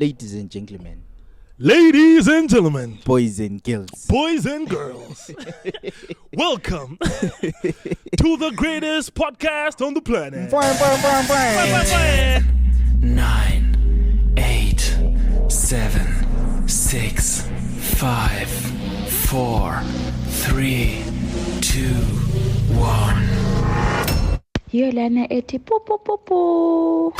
Ladies and gentlemen, boys and girls, welcome to the greatest podcast on the planet. 9, 8, 7, 6, 5, 4, 3, 2, 1. Hiyo lana eti pu pu pu pu.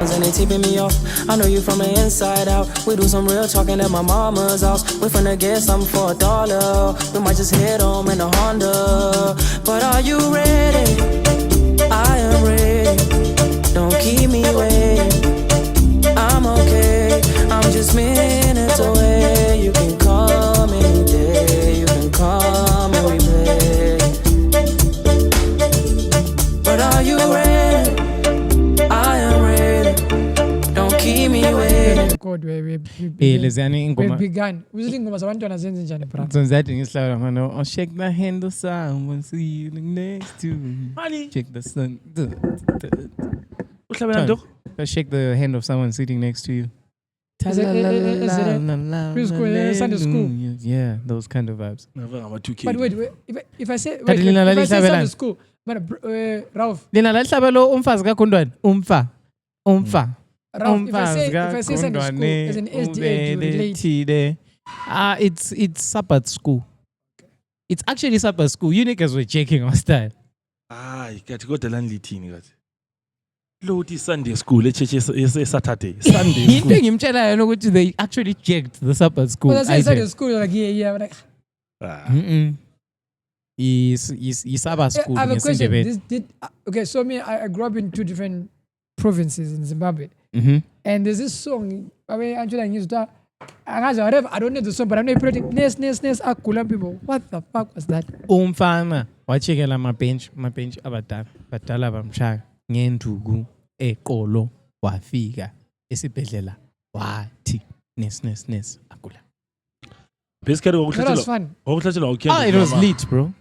And they tipping me off. I know you from the inside out. We do some real talking at my mama's house. We finna get something for $1. We might just hit home in a Honda. But are you ready? I am ready. Don't keep me waiting. I'm okay. I'm just minutes away. You can come any day. You can come and we play. But are you ready? I am ready. Don't keep me waiting. God, we leziyani ingoma began. Uzile ingoma zabantwana zenze njani bra? sonzathi ngihlala manje oh shake the hand of someone sitting next to me. Honey, Shake the sun. uhlabela nto? Shake the hand of someone sitting next to you. Is it preschool, Sunday school? Yeah, those kind of vibes. Never ngama 2K. But wait, if I say Kanti lina if I say lalihlabelani? Sunday school, but Ralph, Lina lalihlabelo umfazi kaGondwane umfa. Ralph, if I say Sunday school as an SDA, you relate. It's Sabbath school. It's actually Sabbath school. You niggas were checking our style. Hayi, kathi kodwa lani lithini kathi? Lo uthi Sunday school echeche Saturday. Sunday Into school. ngimtshela yona ukuthi they actually checked the Sabbath school. But I say item. Sunday school, like yeah, like. Ah. Is Sabbath school. I have a question. ngesindebele. Okay, so I grew up in 2 different provinces in Zimbabwe, Mhm. and there's this song. I mean, Angela used to. Whatever. I don't know the song, but I know pretty. Ness, Akula people. What the fuck was that? Umfana wachekela mabench abadala bamshaya ngenduku eqolo wafika esibhedlela wathi nes akula. Basically That was ngokuhlatshelwa. fun. Ngokuhlatshelwa uKendrick. It was lit, bro.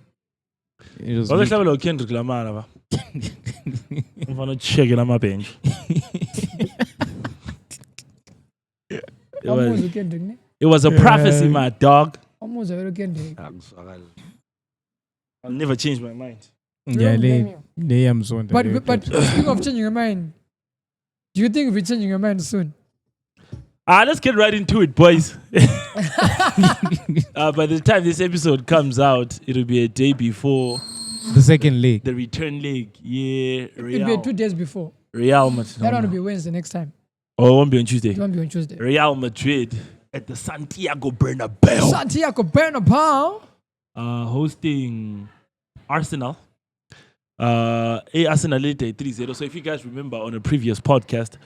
It was lit. Ngokuhlatshelwa uKendrick Lamar ba. Mfana check la bench. Almost weekend, didn't it? It was a prophecy, my dog. Almost a weekend. I'll never change my mind. Yeah, Don't blame you. le yamzonda. But speaking of changing your mind, do you think you'll be changing your mind soon? Let's get right into it, boys. By the time this episode comes out, it'll be a day before the second leg. the return leg. Yeah, It'll be 2 days before. Real Madrid. That one will be Wednesday next time. Oh, it won't be on Tuesday. It won't be on Tuesday. Real Madrid at the Santiago Bernabeu, Santiago Bernabeu. hosting Arsenal. Arsenal led 3-0. So if you guys remember on a previous podcast,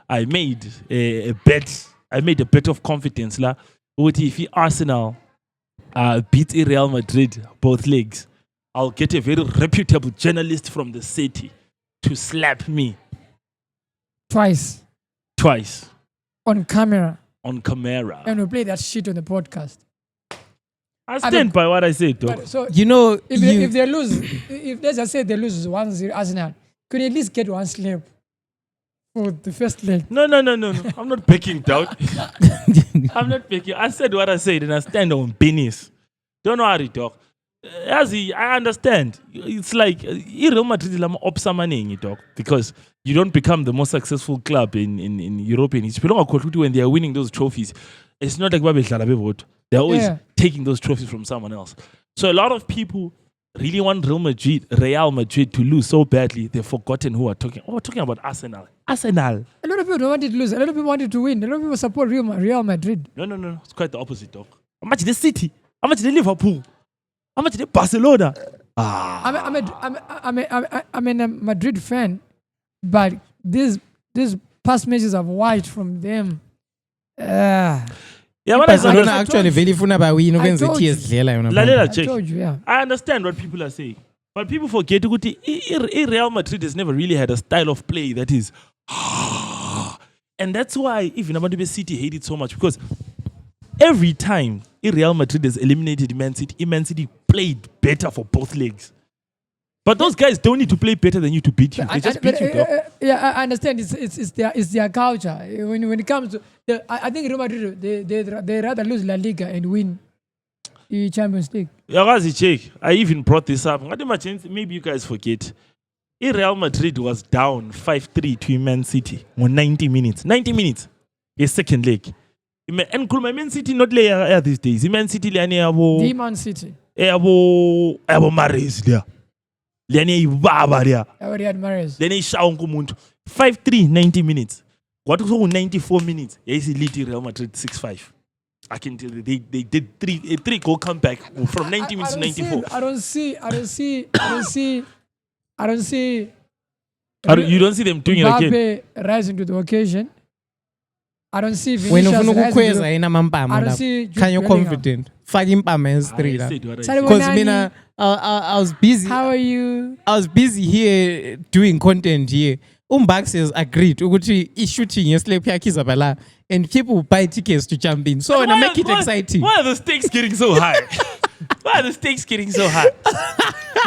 I made a bet. I made a bet of confidence. If Arsenal beat Real Madrid both legs, I'll get a very reputable journalist from the city to slap me Twice. On camera. on camera. And we'll play that shit on the podcast. I stand by what I said, dog. But so You know, if they lose, if let's just say they lose 1-0 Arsenal, could you at least get one slap for the first leg? No. I'm not backing down. I'm not backing. I said what I said and I stand on business. Don't worry, dog. I understand. It's like Real Madrid is opsamaning, dog, because you don't become the most successful club in European history. When they are winning those trophies, it's not like they're always taking those trophies from someone else. So a lot of people really want Real Madrid to lose so badly, they've forgotten who are talking. Oh, we're talking about Arsenal. A lot of people don't want it to lose. A lot of people want it to win. A lot of people support Real Madrid. No. It's quite the opposite, dog. How much the City? How much the Liverpool? How much the Barcelona? I'm a Madrid fan, but these past matches I've watched from them. Yeah, what Barcelona I actually very funa ba win I ukwenza told you. tears dlela yona. Lalela, I check. told you, yeah. I understand what people are saying, but people forget that Real Madrid has never really had a style of play that is, and that's why even Amadube City hate it so much, because every time Real Madrid has eliminated Man City played better for both legs. But those guys don't need to play better than you to beat you. They just beat you, dog. Yeah, I understand. It's their culture. When it comes to, I think Real Madrid they rather lose La Liga and win the Champions League. Yakazi check. I even brought this up. Maybe you guys forget. Real Madrid was down 5-3 to Man City on 90 minutes. 90 minutes. A second leg. And could my Man City not lay these days? Man City lay The Man City. Abo Mares there. Lene Ibaba there. Riyad Mahrez. Lene Shaun Kumuntu. 5-3, 90 minutes. What was 94 minutes? Yes, he lead Real Madrid 6-5. I can tell you, they did a 3-goal comeback from 90 minutes to 94. I don't see. You don't see them doing it again. Mbappe rising to the occasion. I don't see When Vinicius ufuna rising to ukukhweza the yena I mampama don't see lapho. Jude Can you Bellingham. confident? Faka impama I has 3 la. said what I Sorry, said. Because Nani, mina I was busy. How are you? I was busy here doing content here. Umbax has agreed ukuthi i-shooting yeslap yakhe izaba la and people buy tickets to jump in. So when I make it exciting. Why are the stakes getting so high? Why are the stakes getting so high?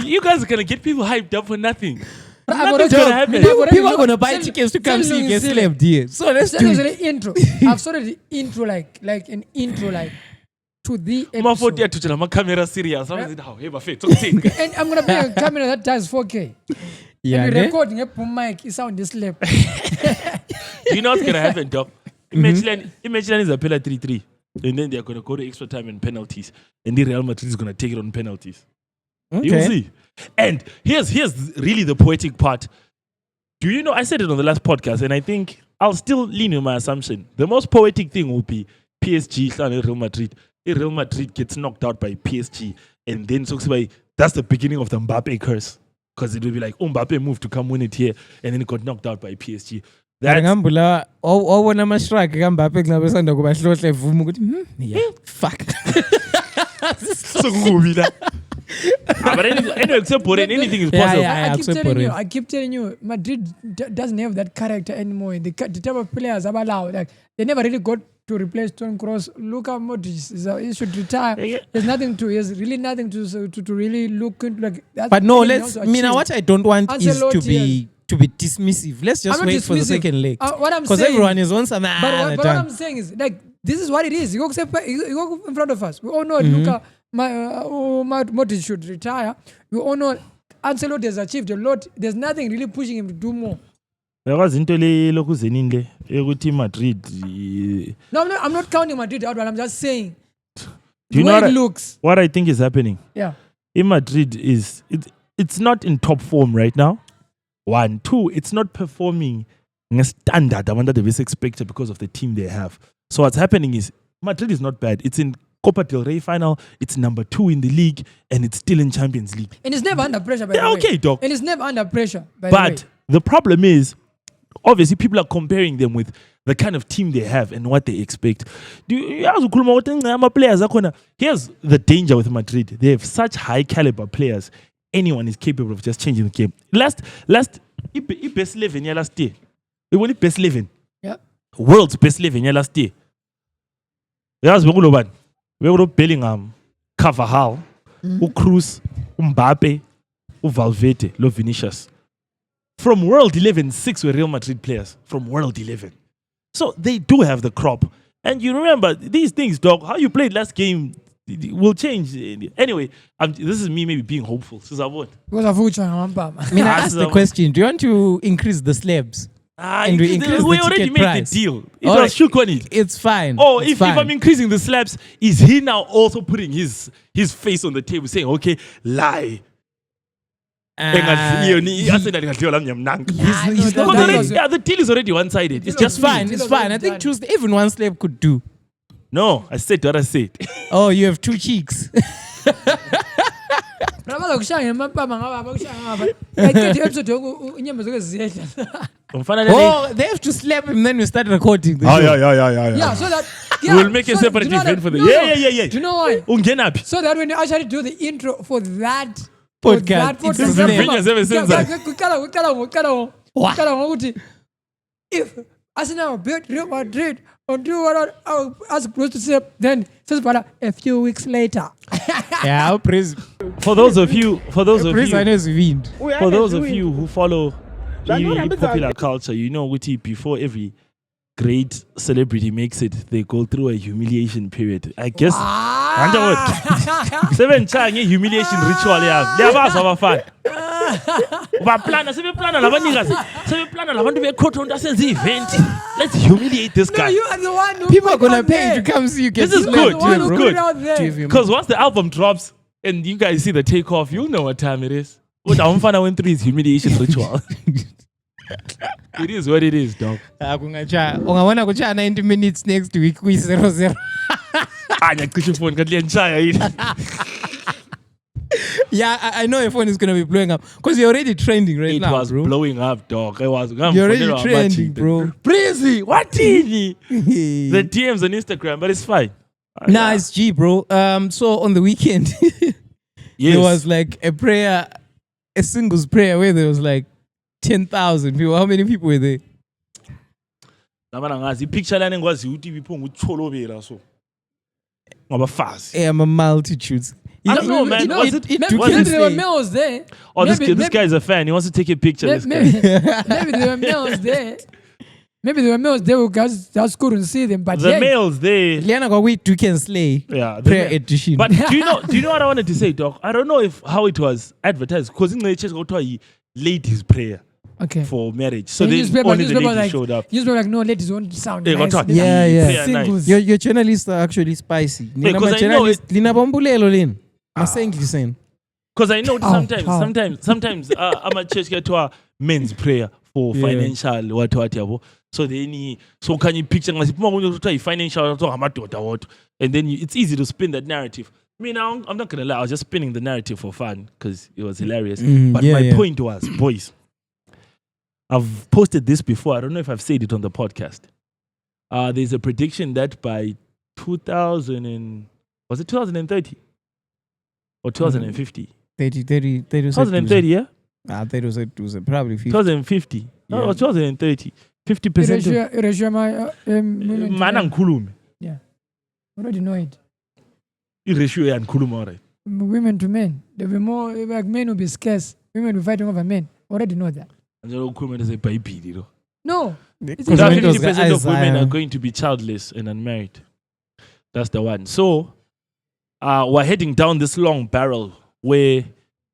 You guys are going to get people hyped up for nothing. Nothing's going to happen. People are going to buy tickets to come see get slapped here. So let's do it. The intro. I've started the intro like an intro to the Mafoti episode. atutshela ama-camera serious. And And I'm gonna bring a camera that does 4K. Yeah, And ne? we recording a boom mic. It sound this lap. you know what's going to happen, Doc? Imagine is a pillar 3-3. And then they're going to go to extra time and penalties. And the Real Madrid is going to take it on penalties. You'll Okay. see. And here's really the poetic part. Do you know, I said it on the last podcast, and I think I'll still lean on my assumption. The most poetic thing will be PSG and Real Madrid. If Real Madrid gets knocked out by PSG, and then that's the beginning of the Mbappe curse. Because it will be like, Mbappe moved to come win it here, and then he got knocked out by PSG. That's, ngambula owona ama-strike kaMbappe kunabesanda kuba hlohle vuma ukuthi yeah fuck. so good. But anyway, except for anything is Yeah, possible. yeah. I keep telling you, Madrid doesn't have that character anymore. The type of players are allowed. Like they never really got to replace Toni Kroos. Luka Modric he should retire. Yeah. There's nothing to. There's really nothing to really look into. Like that. But no, anything let's. else to Mina, achieve. what I don't want is to Ancelotti be dismissive. Let's just I'm not wait for the dismissive. second leg. What I'm Because saying, everyone is on some. but what I'm saying is like this is what it is. You go in front of us. We all know Luka Modric should retire. We all know Ancelotti has achieved a lot. There's nothing really pushing him to do more. Yakazi into le lokuzenini le ekuthi Madrid. No, I'm not counting Madrid out, but I'm just saying Do the you way know it looks. what I think is happening? Yeah. In Madrid it's not in top form right now. 1, 2, it's not performing standard the one that they was expected because of the team they have. So what's happening is Madrid is not bad. It's in Copa del Rey final. It's number 2 in the league, and it's still in Champions League. And it's never under pressure, by Yeah, the way. okay, Doc. And it's never under pressure, by the But way. the problem is, obviously, people are comparing them with the kind of team they have and what they expect. Here's the danger with Madrid. They have such high caliber players. Anyone is capable of just changing the game. Last best 11 year last year. We won best 11. Yeah. World's best 11 year last year. There's Bellingham, Carvajal, Cruz, Mbappe, Valverde, Vinicius. From World 11, 6 were Real Madrid players. From World 11. So they do have the crop. And you remember, these things, dog, how you played last game will change. Anyway, this is me maybe being hopeful. Because of which one, Mina, ask the question. Do you want to increase the slabs? And we increase we the already ticket made price? the deal. It All was right. shook on it. It's fine. Oh, It's if fine. I'm increasing the slabs, is he now also putting his face on the table saying, okay, lie? Uh, Because the deal is already one-sided. It's just fine. me. It's fine. I think Tuesday, even one slab could do. No, I said what I said. Oh, you have 2 cheeks. Oh, Oh, they have to slap him, then we start recording the show. yeah, so that We'll make a so that- separate do you know event that- for the. no, Yeah. Do you know why? Ungenapi. So that when you actually do the intro for that Podcast, for it's that his podcast, name. Vinya's ever since that. Kuqala ngokuthi if Arsenal beat Real Madrid or do what as close to say, then says a few weeks later. Yeah, I'll praise. For those of you Praise wind. for those of you who follow popular culture, you know Uti, before every great celebrity makes it, they go through a humiliation period. I guess seven change humiliation ritual yeah. Liyabazi abafana. Baplana sebeplana labanikazi. Sebeplana labantu bekhotho asenza event. Let's humiliate this No, guy. you are the one who People are put gonna it pay out to there. come see you get This is slapped. good. The one who This is put good. it out there. Because once the album drops and you guys see the takeoff, you'll know what time it is. What Umfana went through his humiliation ritual. It is what it is, dog. Ungawana kucha 90 minutes next week kwi 0-0. Anya cishe phone kanti liyanishaya yini. Yeah, I know your phone is gonna be blowing up because you're already trending right It now, was bro. blowing up, dog. It was. You're already trending, bro. Breezy, what TV? The DMs on Instagram, but it's fine. Nice G, bro. So on the weekend, Yes. there was like a prayer, a singles prayer where there was like 10,000 people. How many people were there? Namana ngazi picture lana ngikwazi ukuthi iphunga utholobela so. Ngabafazi. I'm a multitudes. I don't know, man. You know, Was it- maybe was it- there were males there. Oh, this Maybe- guy is a fan. He wants to take a picture. This guy. Maybe there were males there. Maybe there were males there who just couldn't see them. But The yeah, males they Liana go with Duke and Slay yeah. the prayer ma- edition. But do you know what I wanted to say, Doc? I don't know if how it was advertised because in the church go to a ladies prayer okay. for marriage. So The then only the ladies like, showed up. Newspaper like, no, ladies won't sound Yeah, nice. got They Yeah, are yeah. Prayer night. Singles. Your journalists are actually spicy. Nina because I know journalist Lina Bombulelo Lin. Maseng. Because I know How? sometimes I'm a church get to a men's prayer for Yeah. financial what yabo. So then so can you picture financial what and then it's easy to spin that narrative. I mean, I'm not gonna lie, I was just spinning the narrative for fun because it was hilarious. But yeah, my yeah. point was, boys, I've posted this before. I don't know if I've said it on the podcast. There's a prediction that by 2030 or 2050? 30. 2030, yeah? I thought it was probably 50. 2050. No, Yeah. or 2030. 50%. Erasure my women to Mana men. ngikhulume. Already know it. I-ratio yangikhuluma alright. Women to men. There will be more, like men will be scarce. Women will be fighting over men. Already know that. Njalo ukhuluma nesebhayibhili lo. No. Because That when it was 50% of women Isaiah- are going to be childless and unmarried. That's the one. So, we're heading down this long barrel where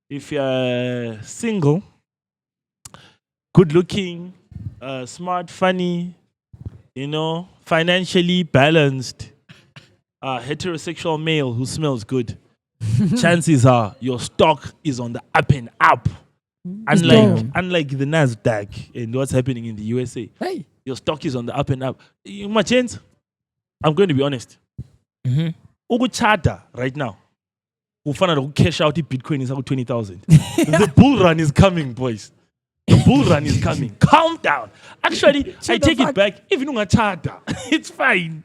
if you're single, good looking, smart, funny, financially balanced, heterosexual male who smells good, chances are your stock is on the up and up. Unlike the NASDAQ and what's happening in the USA. Hey. Your stock is on the up and up. My chance, I'm going to be honest. Ukuchata right now. Ufana to cash out the Bitcoin is 20,000. The bull run is coming, boys. The bull run is coming. Calm down. Actually, I take it back. Even ungachata, it's fine.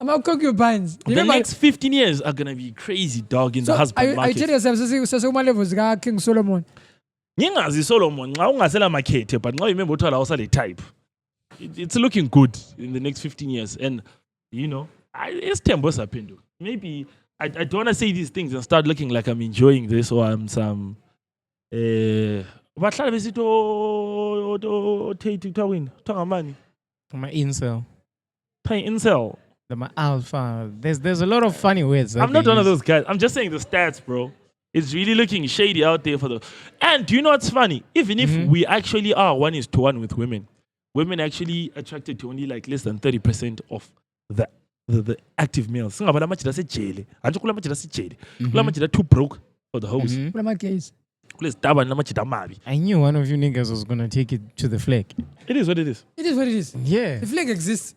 I'm out concubines. The next 15 years are gonna be crazy, dog, in the husband I market. tell yourself, so levels ga King Solomon. Ngingazi Solomon, nxa ungasela makhethe, but nxa remember uthwala usale type. It's looking good in the next 15 years. And, it's tembo sapendo. Maybe, I don't want to say these things and start looking like I'm enjoying this or I'm some... Bahlala besithi TikTok mani. My incel. Incel. My alpha. There's a lot of funny words. that I'm not they one of use. those guys. I'm just saying the stats, bro. It's really looking shady out there for the... And do you know what's funny? Even if we actually are 1:1 with women, women actually attracted to only like less than 30% of the active males. Singabala manje lasejele. Anje kula manje lasejele. Kula manje too broke for the house. What am I case? Kule sitaba na manje mabi. I knew one of you niggas was gonna take it to the flag. It is what it is. It is what it is. Yeah. The flag exists.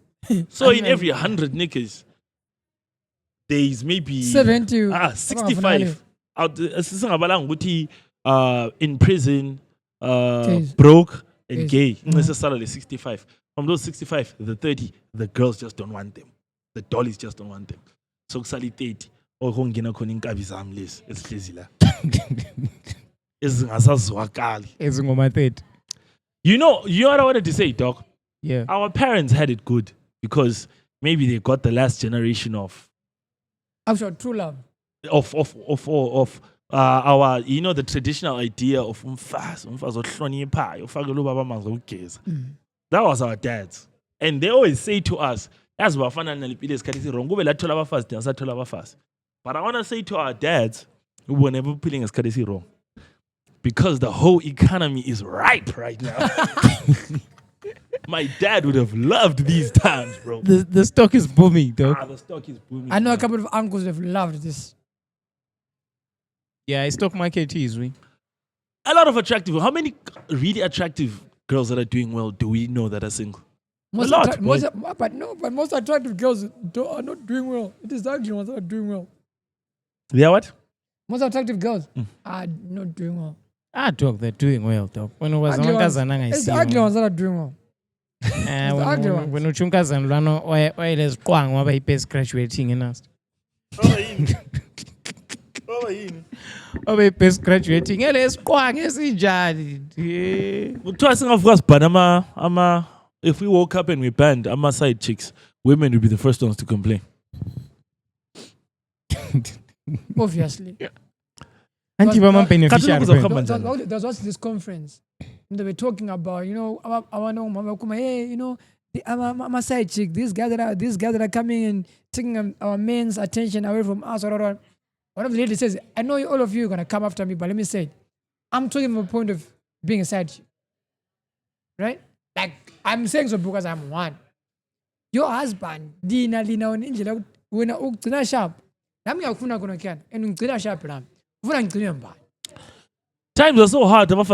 So in every 100 niggas, there is maybe 70. 65 out singabala ukuthi in prison, Gays. broke and Gays. gay. Necessarily 65. From those 65, the 30, the girls just don't want them. The dollies just don't want them. So kusali 30. Okungena khona inkabi zami lezi esihlezi la. Ezingasazwakali. Ezingoma 30. You know what I wanted to say, Doc? Yeah. Our parents had it good because maybe they got the last generation of I'm sure true love. our the traditional idea of umfazi ohloniphayo ufakele ubaba amanzi okugeza. That was our dads. And they always say to us, as bafana nalipile isikhathi esirong kube lathola abafazi thina sathola abafazi. But I want to say to our dads, whenever peeling isikhathi esirong, because the whole economy is ripe right now. My dad would have loved these times, bro. The stock is booming, though. The stock is booming. I know a couple of uncles that have loved this. Yeah, stock market is we. A lot of attractive. How many really attractive girls that are doing well do we know that are single? Most a lot. but most attractive girls are not doing well. It is the ugly ones that are doing well. They are what? Most attractive girls are not doing well. Dog, they're doing well, dog. When it was It's the ugly ones that are doing well. When uchunkazana lwano oyelezi qwang waba i-best graduating in us. Oba i-best graduating elezi qwang esinjani. Kuthiwa singavuka sibhana if we woke up and we banned ama side chicks, women would be the first ones to complain. Obviously. Anti bama beneficiary. There was this conference. They were talking about, I'm side chick. These guys that are coming and taking our men's attention away from us. One of the ladies says, I know all of you are gonna come after me, but let me say it. I'm talking from a point of being a side chick. Right? Like I'm saying so because I'm one. Your husband, Dina on Angela, when I sharp. Nami akufuna kuna kiana. And ungcina sharp nami. Ufuna ngcine mbani. Times are so hard. That's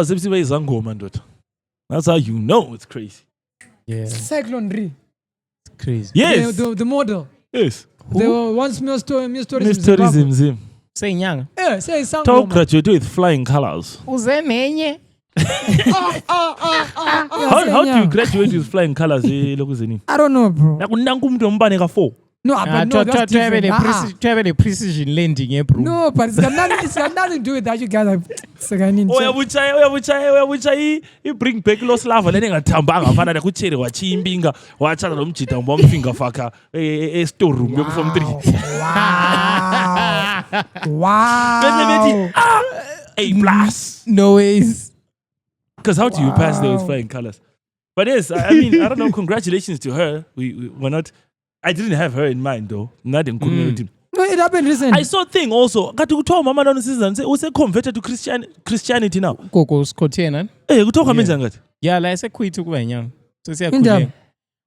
how you know it's crazy. Yeah. Cyclone Re. It's crazy. Yes. The model. Yes. There were once Miss Tourism. Say nyanga. Yeah, say something. Talk graduate with flying colors. Uzemenye. How do you graduate with flying colors? I don't know, bro. No, but no, that's different. To have a precision landing, bro. No, but it's got nothing to do with that. You guys are bring back lost lava leni ngathambanga afana nakuchere wachimbinga wachaza nomjida ngombamfinga faka storeroom yokuform 3. Wow. A+. No ways. Because how do you pass those flying colors? But yes, I mean, I don't know. Congratulations to her. We're not. I didn't have her in mind though. Not in community. No, it happened recently. I saw a thing also. Got to tell Mama down season. Say, "Who's converted to Christianity now?" Gogo's Kotiana. Hey, kutoka menjanga. Yeah, like say quit to go so say kude.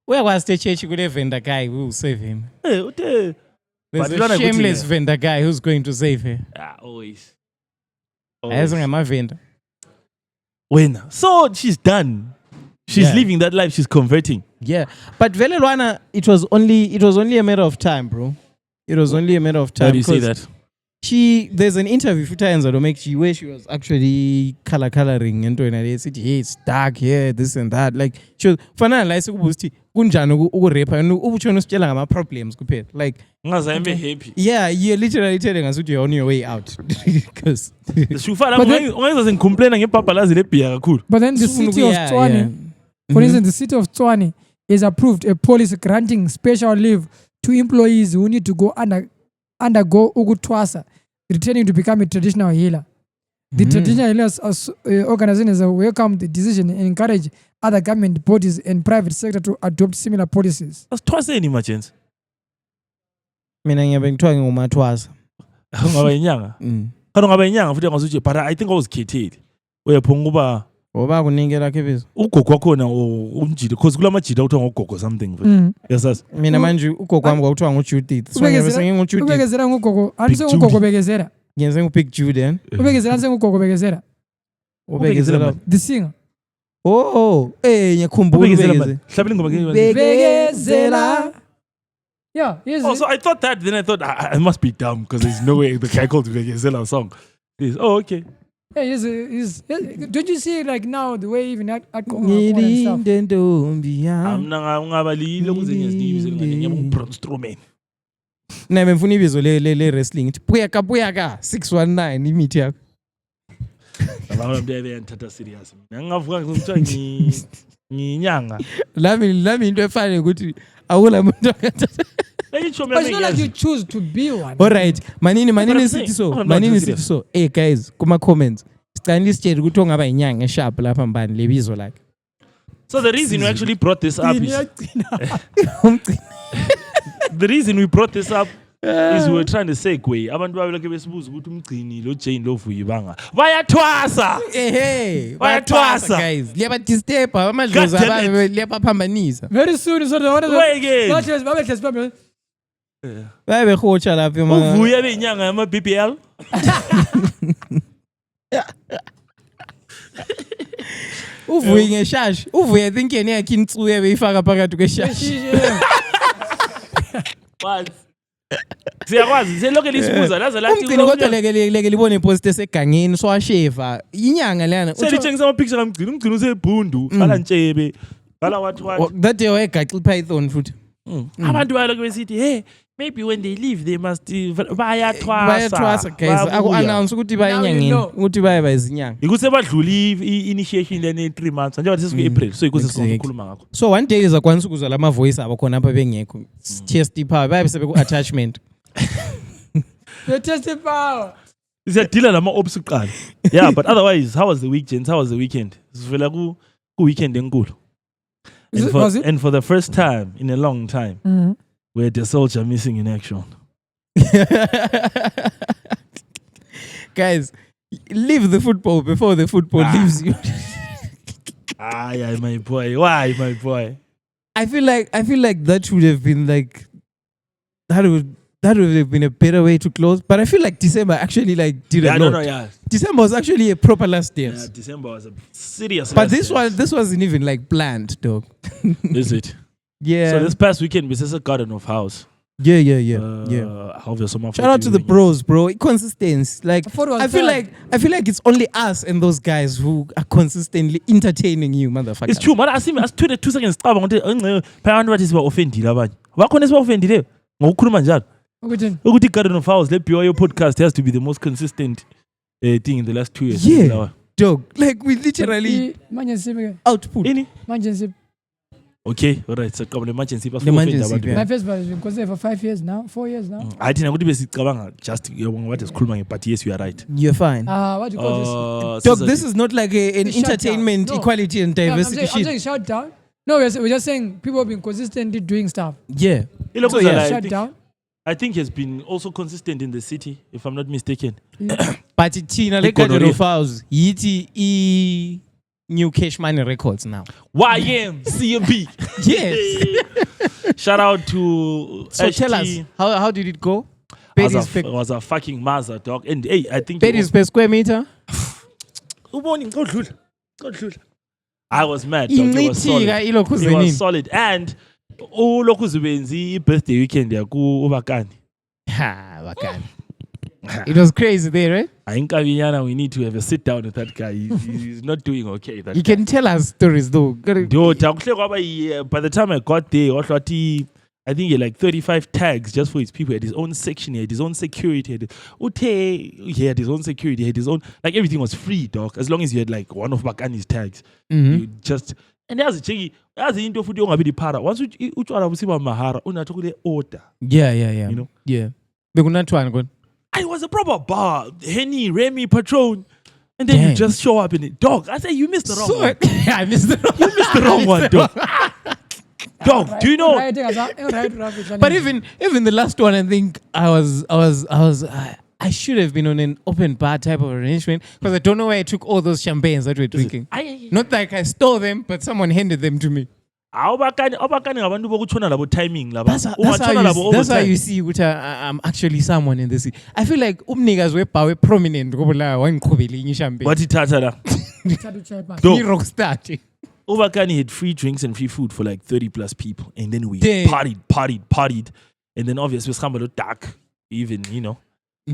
Where was the church could have vendor guy who will save him? Hey, ute. There's a shameless vendor guy who's going to save her. Always. I'm a vendor. When? So she's done. She's living that life. She's converting. Yeah, but Velelwana, it was only a matter of time, bro. It was only a matter of time. How do you say that? There's an interview where she was actually coloring and they said, hey, it's dark here, this and that. Like she was problems. Like happy. Yeah, you're literally telling us you're on your way out. Because but then the city of Tshwane, for instance, the city of Tshwane has approved a policy granting special leave to employees who need to go undergo Ugutwasa, returning to become a traditional healer. The traditional healers organization has welcomed the decision and encourage other government bodies and private sector to adopt similar policies. That's twice any emergency. But I think I was kidding. Ugogo wakhona umjida because kula majida uthiwa ngogogo something yes mina manje ugogo wami kwakuthiwa nguJudith so ubekezela ngogogo anise ugogo bekezela ngenze ngubig Jude ubekezela anise ugogo bekezela ubekezela the singer ngiyakhumbula bekezela yeah yes so I thought that then I thought I must be dumb because there's no way the guy called Bekezela song okay. Yeah, don't you see like now the way even and stuff? Ngifuna ibizo le wrestling. Puyaka 619 imithi yakho. Ngithatha serious. Ngingavuka ngizothiwa nginyanga. Lami into efane ukuthi awula muntu akathatha. Can you show me But it's not like you a choose to be one. All right. Manini I'm sithi saying. so. Oh, no, Manini just sithi serious. so. Hey guys, kuma comments. Sicela isitshele ukuthi ongaba inyanga eshap lapha mbani lebizo lakhe. So the reason we actually brought this up is Umgcini. the reason we brought this up is we were trying to segue. Abantu babelokhe besibuza ukuthi umgcini lo Jane lo Vuyibanga bayathwasa. Hey, Bayathwasa. guys. Liyaba disturb amadlozi God damn ababe liyabaphambanisa. Very soon, so the one of Wait again. the Bayabehotsha lapha ema. Uvuya beyinyanga yama BBL. Uvuye ngeshashi. Uvuye think yena yakhe intsuye beyifaka phakathi kweshashi. What? Siyakwazi selokho lisibuza laze lathi Umgcini kodwa leke libone ipost esegangeni so washeva. Inyanga lana. selitshengisa ama picture kamgcini umgcini usebhundu bala ntshebe bala what. That day wayegaxile python futhi. Abantu bayalokho besithi hey maybe when they leave they must bayathwasa. Bayathwasa guys. Aku announce ukuthi baye Now you enyangeni. know. Ukuthi baye bayizinyanga. Ikuse badluli initiation lene 3 months njengoba sesiku April so ikuse Exactly. sikhuluma ngakho. So one day izakwanisa ukuzwa lama voice abo khona apha bengekho. TSD power baye sebeku attachment. The testing power. Siyadila lama ops uqala. Yeah, but otherwise how was the week, gents? How was the weekend? Sivela ku weekend enkulu. And for the first time in a long time, we had the soldier missing in action. Guys, leave the football before the football leaves you. Aye, my boy. Why, my boy? I feel like that would have been like that would have been a better way to close. But I feel like December actually like did a lot. Yeah. December was actually a proper last year. Yeah, December was a serious. But last this wasn't even like planned, dog. is it? Yeah. So this past weekend, we said a Garden of House. Yeah. Shout out to the bros, bro. Consistency. Like I thought it was I feel like it's only us and those guys who are consistently entertaining you, motherfucker. It's true, man. I see me as 2 seconds. Phela abantu bathi siba offendile abanye. Bakhona siba offendile ngokukhuluma njalo. Ukuthi Garden of House le BYO podcast has to be the most consistent thing in the last 2 years. Yeah. Dog. Like we literally output. Emergency. Okay, all right. So come emergency The emergency, yeah. My first has been considered for 5 years now, 4 years now. I think ukuthi besicabanga just what is khuluma but yes you are right. You're fine. What do you call this? Dog, this is not like an Shut entertainment, down. No. equality and diversity I'm shit. saying shut down. No, we're just saying people have been consistently doing stuff. Yeah. So, yeah. Shut down. I think he has been also consistent in the city, if I'm not mistaken. But Tina, like Garden of House, yiti new Cash Money Records now. YMCMB. Yes. Shout out to So tell us, how did it go? was a fucking Mazda, dog. And hey, I think Pennies per square meter? I was mad, dog. It was solid. It was solid. And ulokhu zibenzi i-birthday weekend yaku ubakani. Ha, bacana. It was crazy there, right? Ainkavinyana, we need to have a sit down with that guy. He's not doing okay. You can tell us stories though. Dude, by the time I got there, I think he had like 35 tags just for his people. He had his own section, he had his own security. He had his own security, he had his own, like everything was free, dog. As long as you had like one of Bakani's tags. You just, and there's a chiggy, there's into food you be para. Once you are mahara, unatokule order. Yeah. You know? Yeah. It was a proper bar. Henny, Remy, Patron. And then you just show up in it. Dog, I say you missed the wrong one. I missed the wrong You missed the wrong one, dog. Dog, do you know? But even the last one, I think I should have been on an open bar type of arrangement because I don't know where I took all those champagnes that we're drinking. Not like I stole them, but someone handed them to me. Abakani ngabantu bokutshona labo timing laba. That's how you see which I'm actually someone in the city. I feel like umnikazi webar prominent ngoba wangiqhubela inye champagne. What ithatha la? Ni rockstar. Ubakani had free drinks and free food for like 30 plus people. And then we partied. And then obviously it was dark, even, you know,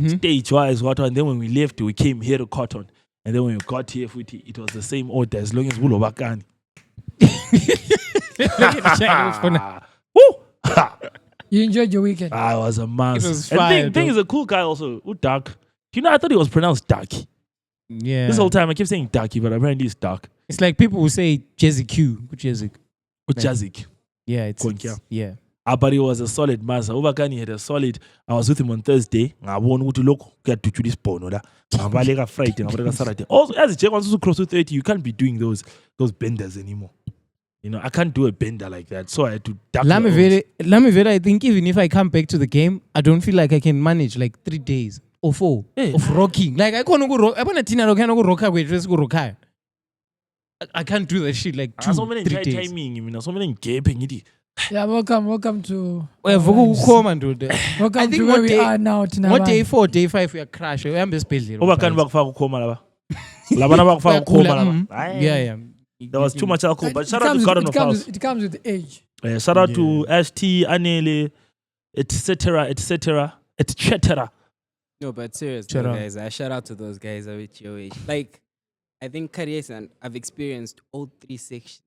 stage-wise, and then when we left, we came here to Cotton. And then when we got here, it was the same order as long as Bulo Bakani. You enjoyed your weekend? I was a mass. It was fire, and thing is a cool guy also. Dark. Do you know, I thought it was pronounced Darky. Yeah. This whole time I keep saying Darky, but apparently it's Dark. It's like people who say Jazzy Q. Jazzy. Jazik. Yeah, it's Konkia. yeah. But he was a solid master. Ubakani had a solid. I was with him on Thursday. I won to look at to this bono. I'm Friday. Saturday. Also, as a check wants to cross to 30, you can't be doing those benders anymore. You know, I can't do a bender like that. So I had to duck. Lamivera, I think even if I come back to the game, I don't feel like I can manage like 3 days or 4 of rocking. Like I can't go rock. I can't do that shit like 2, 3 days. Timing, so many gaping. Yeah, welcome to. Welcome Welcome to where we are now tonight. What day 4, day 5 we are crash. We are busy. Ubakani bakufaka ukoma laba. Labana bakufaka ukoma laba. Yeah. There was too much alcohol, but shout out to Garden of House. It comes with age. Shout out to ST, Anele, etc. No, but seriously, guys, I shout out to those guys with your age. Like, I think careers, and I've experienced all 3 sections,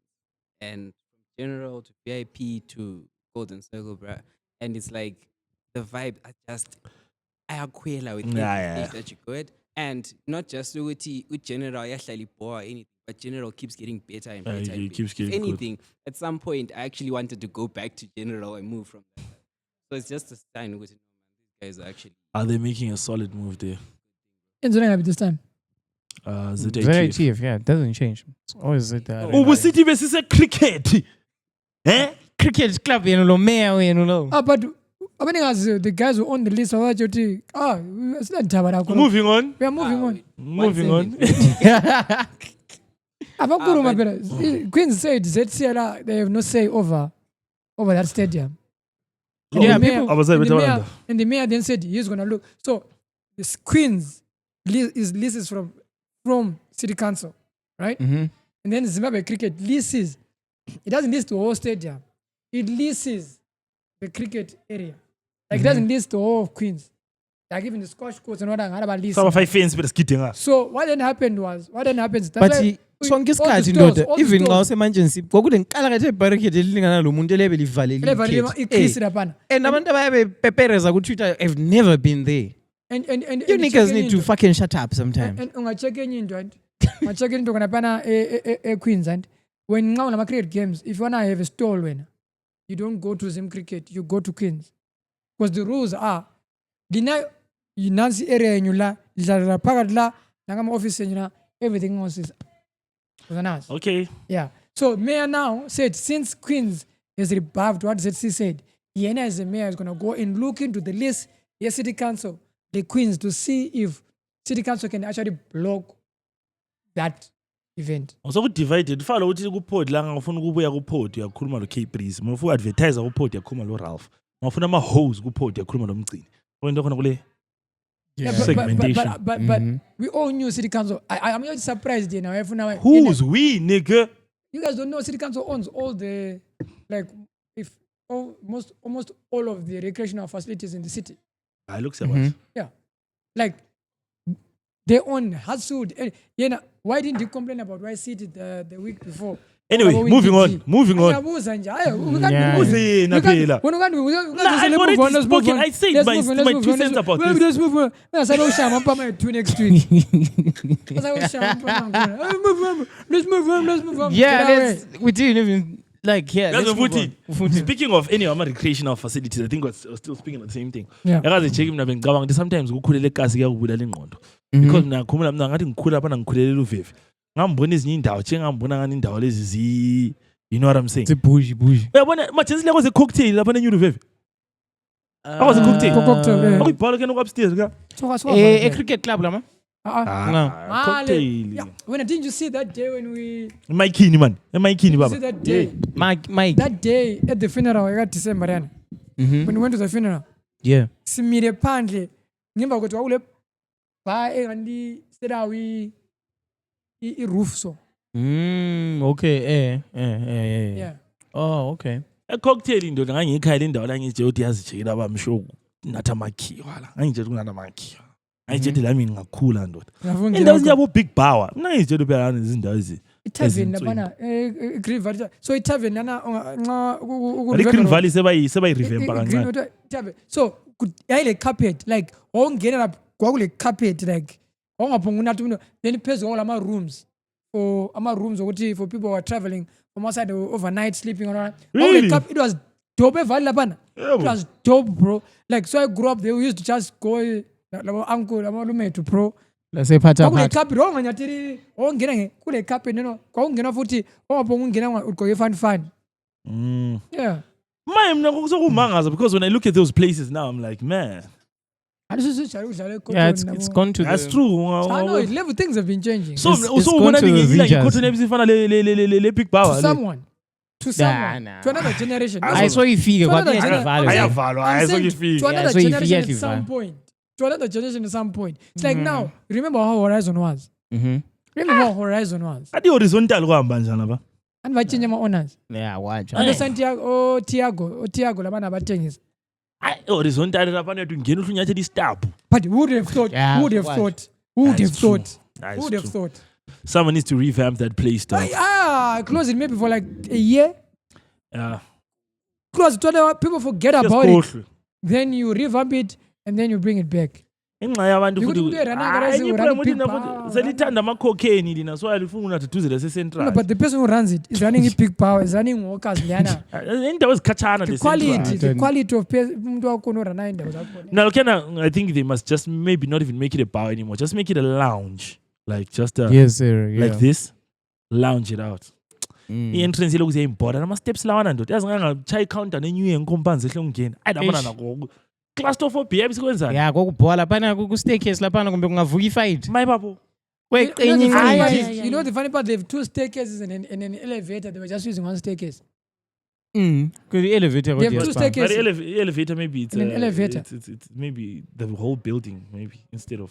and from general to VIP to Golden Circle, bruh. And it's like the vibe. I aquila with every stage that you go at, and not just with general, or anything. But general keeps getting better and better. It keeps getting if anything, at some point, I actually wanted to go back to general and move from that. So it's just a sign with these guys are actually. Are they making a solid move there? It's going to be this time. ZATF, yeah, it doesn't change. It's always that. Oh, we City versus cricket. Cricket club, you know. But I mean, as the guys who own the list of RJT, it's not Tabara. Moving on. We are moving on. Moving on. Queens said ZCLA, they have no say over that stadium. Yeah, And the mayor then said he's going to look. So this Queens leases from City Council, right? Mm-hmm. And then Zimbabwe Cricket leases. It doesn't lease the whole stadium. It leases the cricket area. Like it doesn't lease the whole of Queens. Like even the Scotch courts and what about leasing. So what then happens? But sonke isikhathi ndoda even xa usemanjensi kwakulenkala kathi ebarricade elilingana lo muntu elebe livalile and abantu abayabepepereza ku-Twitter have never been there. And you niggas need to fucking shut up sometime. And ungacheck enye into and ungacheck into kanapana Queens and when now na cricket games, if you wanna have a stall when you don't go to Zim Cricket, you go to Queens. Because the rules are deny you Nancy area and you la pagat la nangama office and everything else is announced. Okay. Yeah. So mayor now said since Queens has rebuffed what ZC said, Yena as a mayor is gonna go and look into the list, the city council, the Queens to see if city council can actually block that event. So we divided. Follow what you go port. Lang ngafuna ukubuya ku port yakhuluma lo Cape Breeze. Mofu advertiser ku port yakhuluma lo Ralph. Ngafuna ama hoes ku port yakhuluma lo Mgcini. Kwento khona kule. Yeah, but we all knew city council. I'm not surprised now. Who's we, nigga? You guys don't know city council owns all the almost all of the recreational facilities in the city. I look so Yeah, like they own Hatsud. Why didn't you complain about Rice City the week before? Anyway, moving on. I've already spoken. I said my 2 cents about this. Let's move on. Let's move on. Yeah, we didn't even let's move on. Speaking of any other recreational facilities, I think we're still speaking of the same thing. Yeah. Sometimes kukhulele kasi kuyakubulala ingqondo. Because nakhumula mina ngathi ngikhula lapha ngikhulele luvevi. Ngambona ezinye indawo ngambona ngani indawo lezi you know what I'm saying? It's a bougie. Uyabona majesi leko ze cocktail lapha nenyuveve. Was a cocktail. Akuyibhala ke upstairs ka. A cricket club lama. Cocktail. Yeah. When didn't you see that day when we Mikini man. Mikini baba. See that day. Mike. That day at the funeral I got December yana. When we went to the funeral. Yeah. Simire phandle. Ngimba ukuthi wawule ba engani sedawi roof so. Okay. Yeah. Oh, okay. A cocktail indoda ngangiyikhaya indawo la ngije uthi yazijekela abamsho natha makhiwa la. Ngije kunana makhiwa. Ngije la mina ngakhula ndoda. Indawo yabo big power. Mina ngije phela izindawo ezi. Itavern labana Green Valley. So itavern nana nxa Green Valley sebayi revamp kancane. So yayile carpet like ongena kwakule carpet like ongaphunguna then phezulu ama rooms for ama rooms ukuthi for people who are traveling from outside overnight sleeping on really? It was dope evali lapana. Yeah, It was dope, bro. Like, so I grew up there. We used to just go, uncle, to bro. lasephatha Kwakule phatha cup ronga nyathiri ongena kule cup neno kwakungena futhi ongapho ungena ugqoke fan. Yeah. Because when I look at those places now, I'm like, man, yeah it's gone to that's the, true. I know it. Level things have been changing. So It's gone to the like Vijas. cotton everything le big power. To someone. Nah. To another generation. I saw ifike To another kwathi generation. yavalwa I'm saying to another so if generation you at some get point. To another generation at some point. It's like now, remember how Horizon was? Remember how Horizon was? Adi horizontal kuhamba njani ba? And bachinja ama-owners. yeah watch And Santiago, Tiago labana abathengisa. Horizontal lapha nethu ngena uhlunyathela istabhu. But who would have thought? Yeah, Who would have watch. thought? Who would have That's true. thought? That's Who would have true. thought? Someone needs to revamp that place, though. Close it maybe for like a year. Yeah. Close it, people forget Just about go it. through. Then you revamp it and then you bring it back. Inxa yabantu You futhi couldn't do it, Rananga, enye Rananga, problem big uthi power, selithanda ama-cocaine lina so alifuna unathuthuzela No, sesentral. but the person who runs it is running a big power, is running workers. Liana. Indawo ezikhatshana The le-Central. quality of umuntu wakhona orana indawo zakhona. Now, I think they must just maybe not even make it a bar anymore. Just make it a lounge. Like just a, yes sir yeah. like this. Lounge it out. I-entrance ilokhu ziyayimboda nama-steps lawana ndoda yazi ngangatshayi icounter nenyuye ngikhomphanzi ehle ungena ayi labona nako claustrophobia bisekwenzani yeah kokubhola laphana ku-staircase laphana kumbe kungavuka ifight mayi babo kweqenye You know the funny part? They have two staircases and an elevator. They were just using one staircase. Elevator They have two but staircases. the elevator maybe it's In an elevator. it's maybe the whole building maybe instead of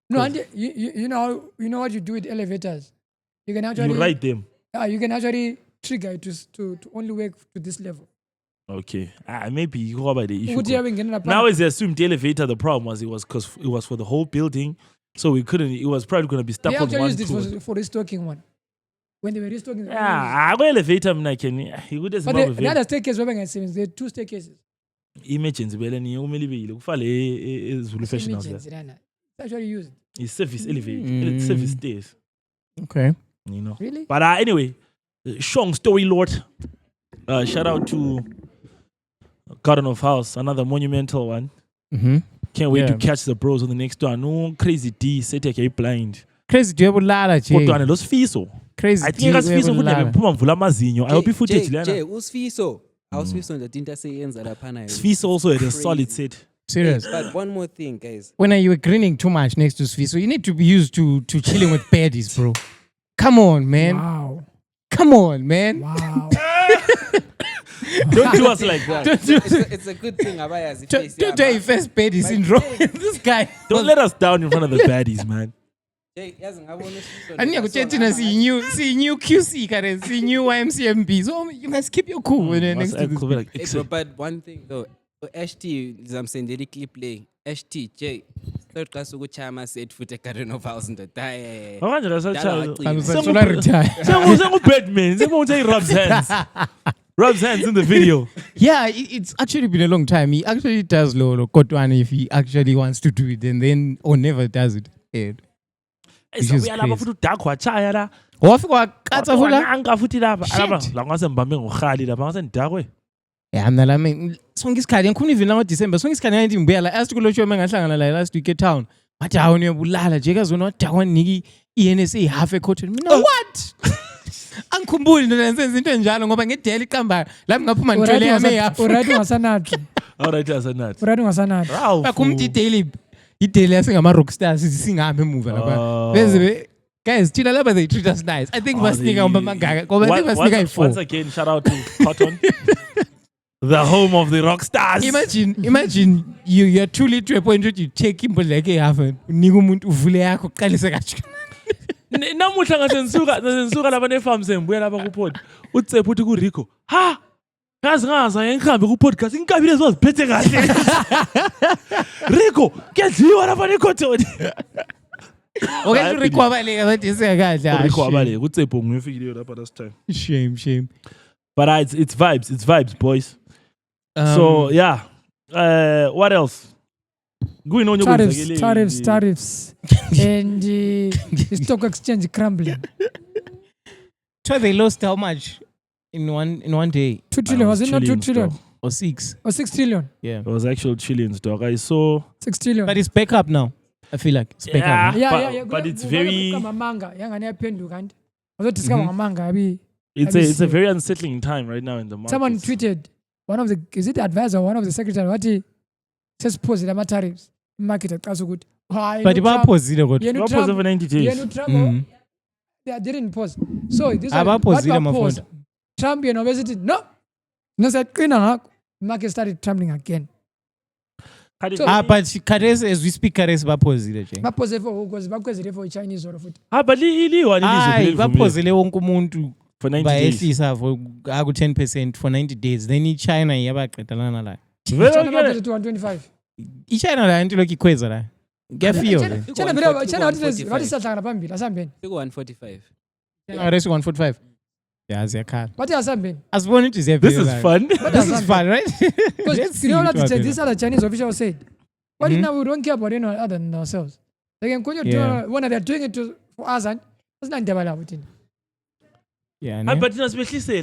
No, and you know what you do with elevators. You can actually you write them. you can actually trigger it to only work to this level. Okay, maybe you go about the issue. Ukuthi yabe ngena lapha. Now as they assumed the elevator, the problem was because it was for the whole building, so we couldn't. It was probably going to be stuck They on actually one used this floor. for restocking one. When they were restocking. Yeah, I go elevator. I can. You would just But the other staircase were going there are two staircases. emergency bele ni umeli bile kufale Zulu fashion house. Emergency, Rana. It's actually used. It's service elevator, service stairs. okay You know. Really? But anyway, Shong Story Lord. Shout out to Garden of House, another monumental one. Can't wait to catch the bros on the next one. No crazy D, Seteke blind. crazy do yebulala Kodwa Jay lo Sifiso. crazy I think Sifiso futhi abephuma mvula amazinyo. I hope footage lana. Usifiso. Awusifiso nje into aseyenza lapha nayo. Sifiso also had a solid set. serious But one more thing, guys. when you were grinning too much next to Sfiso, you need to be used to chilling with baddies, bro. Come on, man. Wow. Come on, man. Wow. Don't do us like that. It's a good thing abayazi face Don't do first baddie syndrome. This guy. Don't let us down in front of the baddies, man. yazi ngabona uSifiso. And you see new QC, Karen, see new YMCMB. So you must keep your cool when you're next to this. Like, Hey, bro, but one thing though, HT zamsendeli clip le. HT J. Third class ukuchama said futhi Garden of House ndoda. Manje la sacha. I'm such a retire. Sengu Batman. Sengu say rubs hands. Rubs hands in the video. Yeah, it's actually been a long time. He actually does Lolo Kotwane if he actually wants to do it, and then or never does it. Yeah. Which is Uyalapha crazy. futhi udakho wachaya la. Wafika wakatha fula. Anga futhi lapha. Shit. Alapha la ngase mbambe ngokhali lapha ngase ndakwe. Yeah, mna lami sonke isikhathi ngikhona even la December sonke isikhathi ngathi ngibuya la last kulotshwe mengahlangana la last week eTown. Wathi hawu niyobulala nje kazona wadakwa niki iNSA half a cotton. Mina what? Angikhumbuli nto lenze into enjalo ngoba ngedeli iqamba lapho ngaphuma ngithwele yami ehalf. Alright ungasanathi. Alright asanathi. Alright ungasanathi. Bakhumthi ideli yasingama rockstars singahambe emuva lapha. Benze guys, thina lapha they treat us nice. I think basinika ngomangaka ngoba I think basinika i4. Once again, shout out to Cotton. The home of the rock stars. Imagine you're truly to a point that you take imbodleke ehalf unika umuntu uvule yakho uqalise kahle. Namuhla ngasensuka lapha nefarms embuya lapha kuPod. Utsepho uthi kuRico. Ha! Ngazi ngikhambe kuPodcast inkabi lezo ziphethe kahle. Rico, kuyadliwa lapha neCotton. Okay, Rico abaleka bathi singakahle. Rico abaleka utsepho ngiyofikile lapha last time. Shame. But it's vibes, boys. So yeah. What else? Tariffs. And the stock exchange crumbling. So they lost how much in one day? 2 trillion, was it not 2 trillion? or 6. Or 6 trillion. Yeah. It was actual trillions, dog. I saw. 6 trillion. But it's back up now. I feel like it's back Yeah. up. now. Yeah. But it's very. Manga. Yangani yaphenduka kanti. Discover manga abi. It's a very unsettling time right now in the market. Someone tweeted, one of the, is it advisor or one of the secretary, what he says, pose the tariffs, market at Kasugut. But if I pause it, What was over 90 days? They didn't pause. So this Aba is pause what ile paused. mafunda. Trump and obesity, no. No said, market started trembling again. So- But Kares, as we speak, Kares pause it. Bapose for Chinese or food. But Pause wonke umuntu for 90 days. bayehlisa for 10% for 90 days. Then China yabaqedalana la. China market to 125. China la anti lokhu ikhweza la. Ngiyafeel. China what is sahlangana phambili asambeni. 145. Kares 145. Yeah, ziyakhala. What is asambeni? Asibona ukuthi ziyaphi. This is fun. This is fun, right? Because you know what this other Chinese official said. But now we don't care about anyone other than ourselves. They can continue to when they're doing it for us and that's not developing. Yeah, But it was basically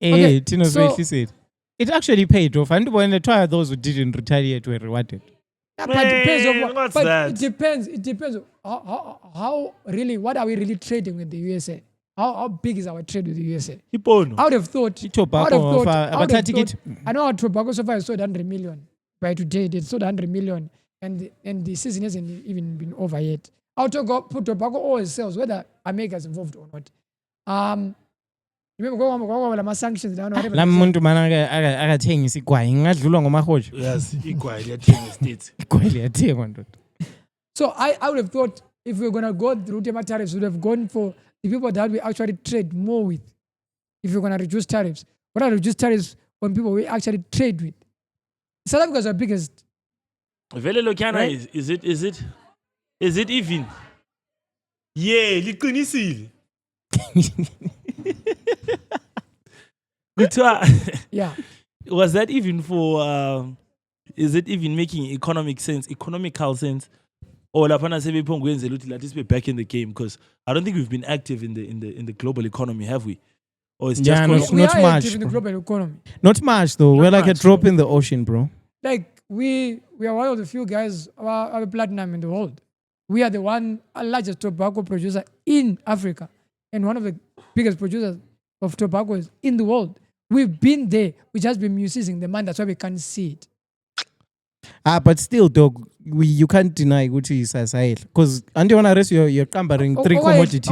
okay, Tino's basically said. It actually paid off. And when they try those who didn't retaliate were rewarded. Yeah, but it depends on what, what's but that? it depends how really, what are we really trading with the USA? How big is our trade with the USA? I would have thought, I know tobacco so far sold 100 million. By today, they sold 100 million and the season hasn't even been over yet. I'll talk put tobacco oil sales, whether America is involved or not. Remember my sanctions down whatever. La muntu mana akathengisa igwayi ngadlulwa ngomahoja. Yes, igwayi liyathenga states. Igwayi liyathengwa ndoda. So I would have thought if we're going to go through the tariffs, we would have gone for the people that we actually trade more with. If we're going to reduce tariffs, what are reduce tariffs on people we actually trade with? South Africa is our biggest. Vele Lokiana, right? Is it even? Yeah, liqinisile. Yeah. Was that even for is it even making economical sense? Or lapana sebe pongwenzela uthi lathi sibe back in the game, because I don't think we've been active in the global economy, have we? Or it's just we are much active in the global economy. Not much though. We're like a drop in the ocean, bro. Like we are one of the few guys our platinum in the world. We are the largest tobacco producer in Africa and one of the biggest producers of tobacco in the world. We've been there. We just been misusing the money. That's why we can't see it. But still, dog, you can't deny what is Sahel. Because until one arrest you're comparing three commodities.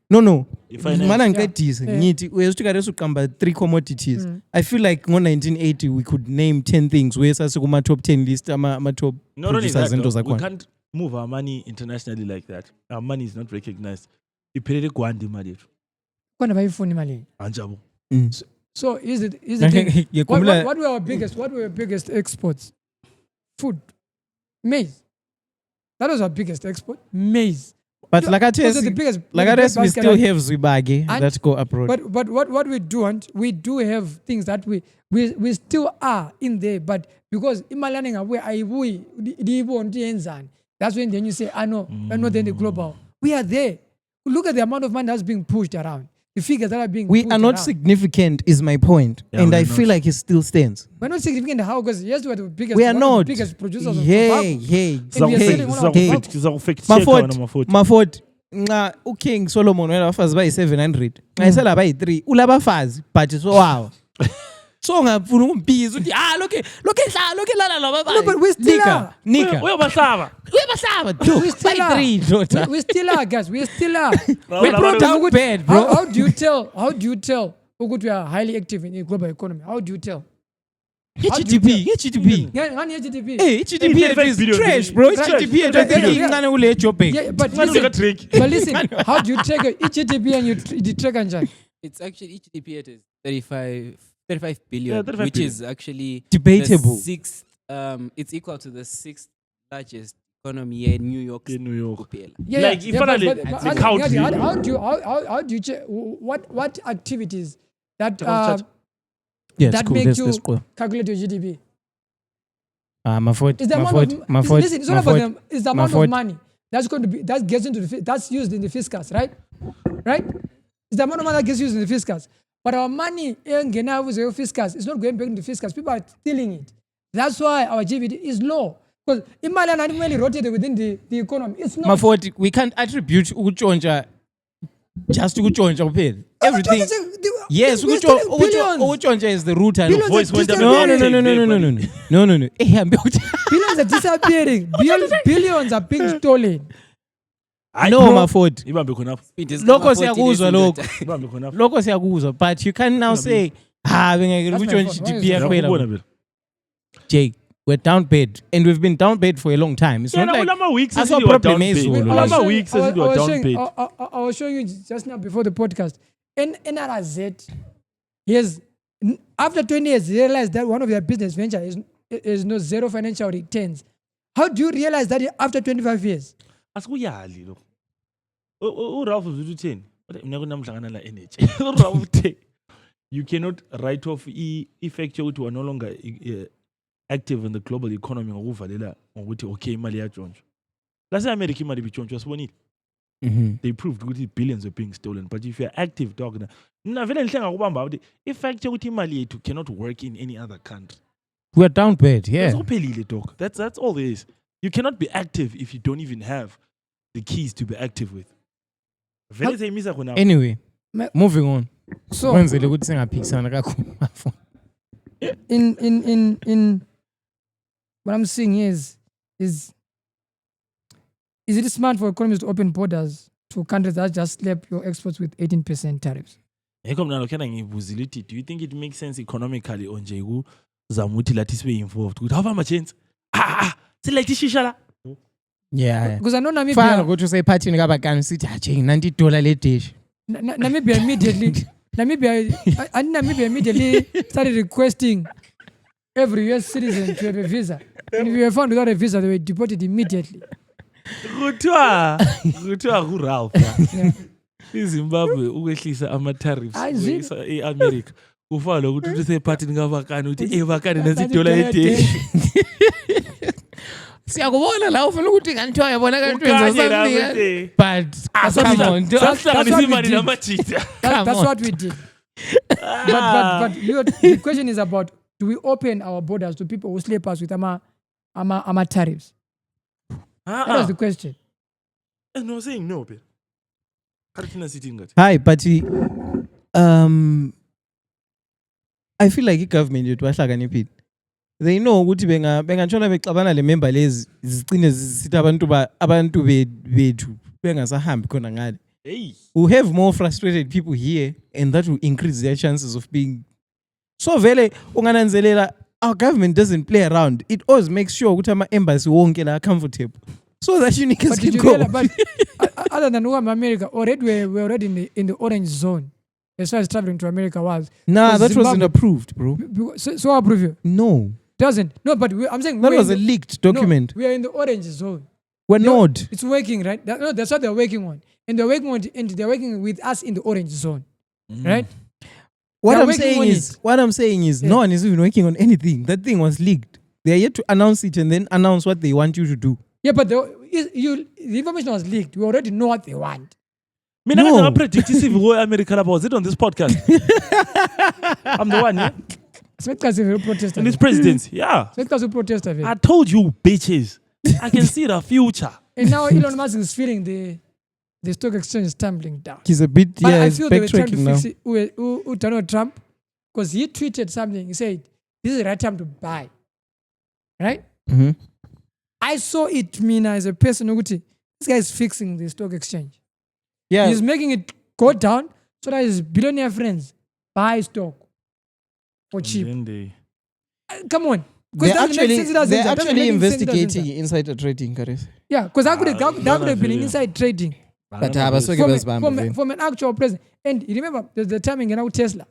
No. Mana ngedisa ngithi uyasuka reso kamba 3 commodities. I feel like in 1980 we could name 10 things where sase kuma top 10 list ama top not only that, we can't move our money internationally like that. Our money is not recognized. Iphelele kwandi imali yethu. Kona bayifuna imali. Anjabo. So is it what were our biggest exports? Food. Maize. That was our biggest export. Maize. But like I tell you, we still have Zwibagi that go abroad. But what we do have things that we still are in there, but because that's when then you say, I know, we're not in the global. We are there. Look at the amount of money that's being pushed around. The figures that are being we pushed are not around. Significant is my point. Yeah, and I feel like it still stands. We're not significant how? Because yes, we're the biggest, we are not. The biggest producers of tobacco. Mafot. King Solomon wena bafazi bayi 700 ngayisela bayi 3 ulabafazi but so wow so ngafuna ukumbiza uthi lokhe lala laba bayi no but we still are uyabahlaba we still are 3 we still are guys we still are we brought down bad bro how do you tell ukuthi we are highly active in the global economy? How do you tell? HTTP. Hey, HTTP is trash, bro. HTTP but listen, how do you track HTTP and you track and it's actually HTTP is 35 billion, yeah, 35 which billion. is actually debatable. The 6th, it's equal to the 6th largest economy here in New York. Yeah, like how do you check what activities that that make you calculate your GDP? It's the amount of money that's going to be that's used in the fiscus, right? It's the amount of money that gets used in the fiscus. But our money fiscus is not going back into fiscus. People are stealing it. That's why our GDP is low. Because imali animally rotated within the economy. It's not. Mafoti, we can't attribute ukuntshontsha just ukuntshontsha kuphela. Everything. Yes, ukuntshontsha is the root and voice went up. No. Billions are disappearing. Billions are being stolen. No, Mafoti. Ibambe khonapho. Lokho siyakuzwa, but you can now say bengeke ukuntshontsha GDP yaphela. Jake, we're down bad, and we've been down bad for a long time. It's not like weeks I was showing you just now before the podcast. NRZ, yes, after 20 years, they realized that one of their business ventures is no zero financial returns. How do you realize that after 25 years? Asikuyali lo. Ralph uzutheni? Mina kunamhlangana la energy. Ralph uthe you cannot write off effect yokuthi we are no longer active in the global economy ngokuvalela ngokuthi okay imali yatshontsha. Lase America imali bitshontsha sibonile. They proved ukuthi billions are being stolen, but if you are active dog na vele nihlenga kubamba ukuthi effect yokuthi imali yethu cannot work in any other country. We are down bad, yeah. Dog. That's all there is. You cannot be active if you don't even have the keys to be active with. Anyway, moving on. So in what I'm saying is it smart for economies to open borders to countries that just slap your exports with 18% tariffs? Do you think it makes sense economically on Jegu Zamuti Latis be involved? Would have a chance? Select Shishala. Yeah. Because I know Namibia. Go to say party in Gabakan City, $90 late dish. Namibia immediately started requesting every US citizen to have a visa. And if you were found without a visa, they were deported immediately. Ralph. Zimbabwe ukwehlisa ama-tariffs e-America. Kufana lokuthi use party ngabakani uthi ebakani $90 a day. Siyakubona la ufuna ukuthi kanti yabona kanti wenza something. But come on, that's what we did. But the question is about, do we open our borders to people who slap us with ama tariffs? That was the question. And I was saying no, but hi, but I feel like government yethu bahlakaniphile. They know ukuthi bengatshona bexabana le member lezi zicine zisithi abantu bethu bengasahambi khona ngale. We'll have more frustrated people here, and that will increase their chances of being. So vele ungananzelela, our government doesn't play around. It always makes sure ukuthi ama-embassy wonke la comfortable, so that you niggas can go. But other than America, already we're already in the orange zone as far as traveling to America was. Nah, that wasn't approved, bro. So I approve you? No. Doesn't. No, but I'm saying that was a leaked document. No, we are in the orange zone. We're not. It's working, right? That's what they're working on. And they're working with us in the orange zone. Right? What I'm saying is no one is even working on anything. That thing was leaked. They are yet to announce it and then announce what they want you to do. Yeah, but the information was leaked. We already know what they want. No. I predict civil war America about it on this podcast. I'm the one, yeah? In this presidency, yeah. I told you, bitches. I can see the future. And now Elon Musk is feeling the stock exchange is tumbling down. He's a bit, but I feel they were trying to fix it with Donald Trump, because he tweeted something. He said, this is the right time to buy. Right? Mm-hmm. I saw it, Mina, as a person who this guy is fixing the stock exchange. Yeah. He's making it go down so that his billionaire friends buy stock for cheap. Come on. They're actually investigating insider trading, Karis. Yeah, because that could have been inside trading. But from an actual president. And you remember, there's the timing in our Tesla.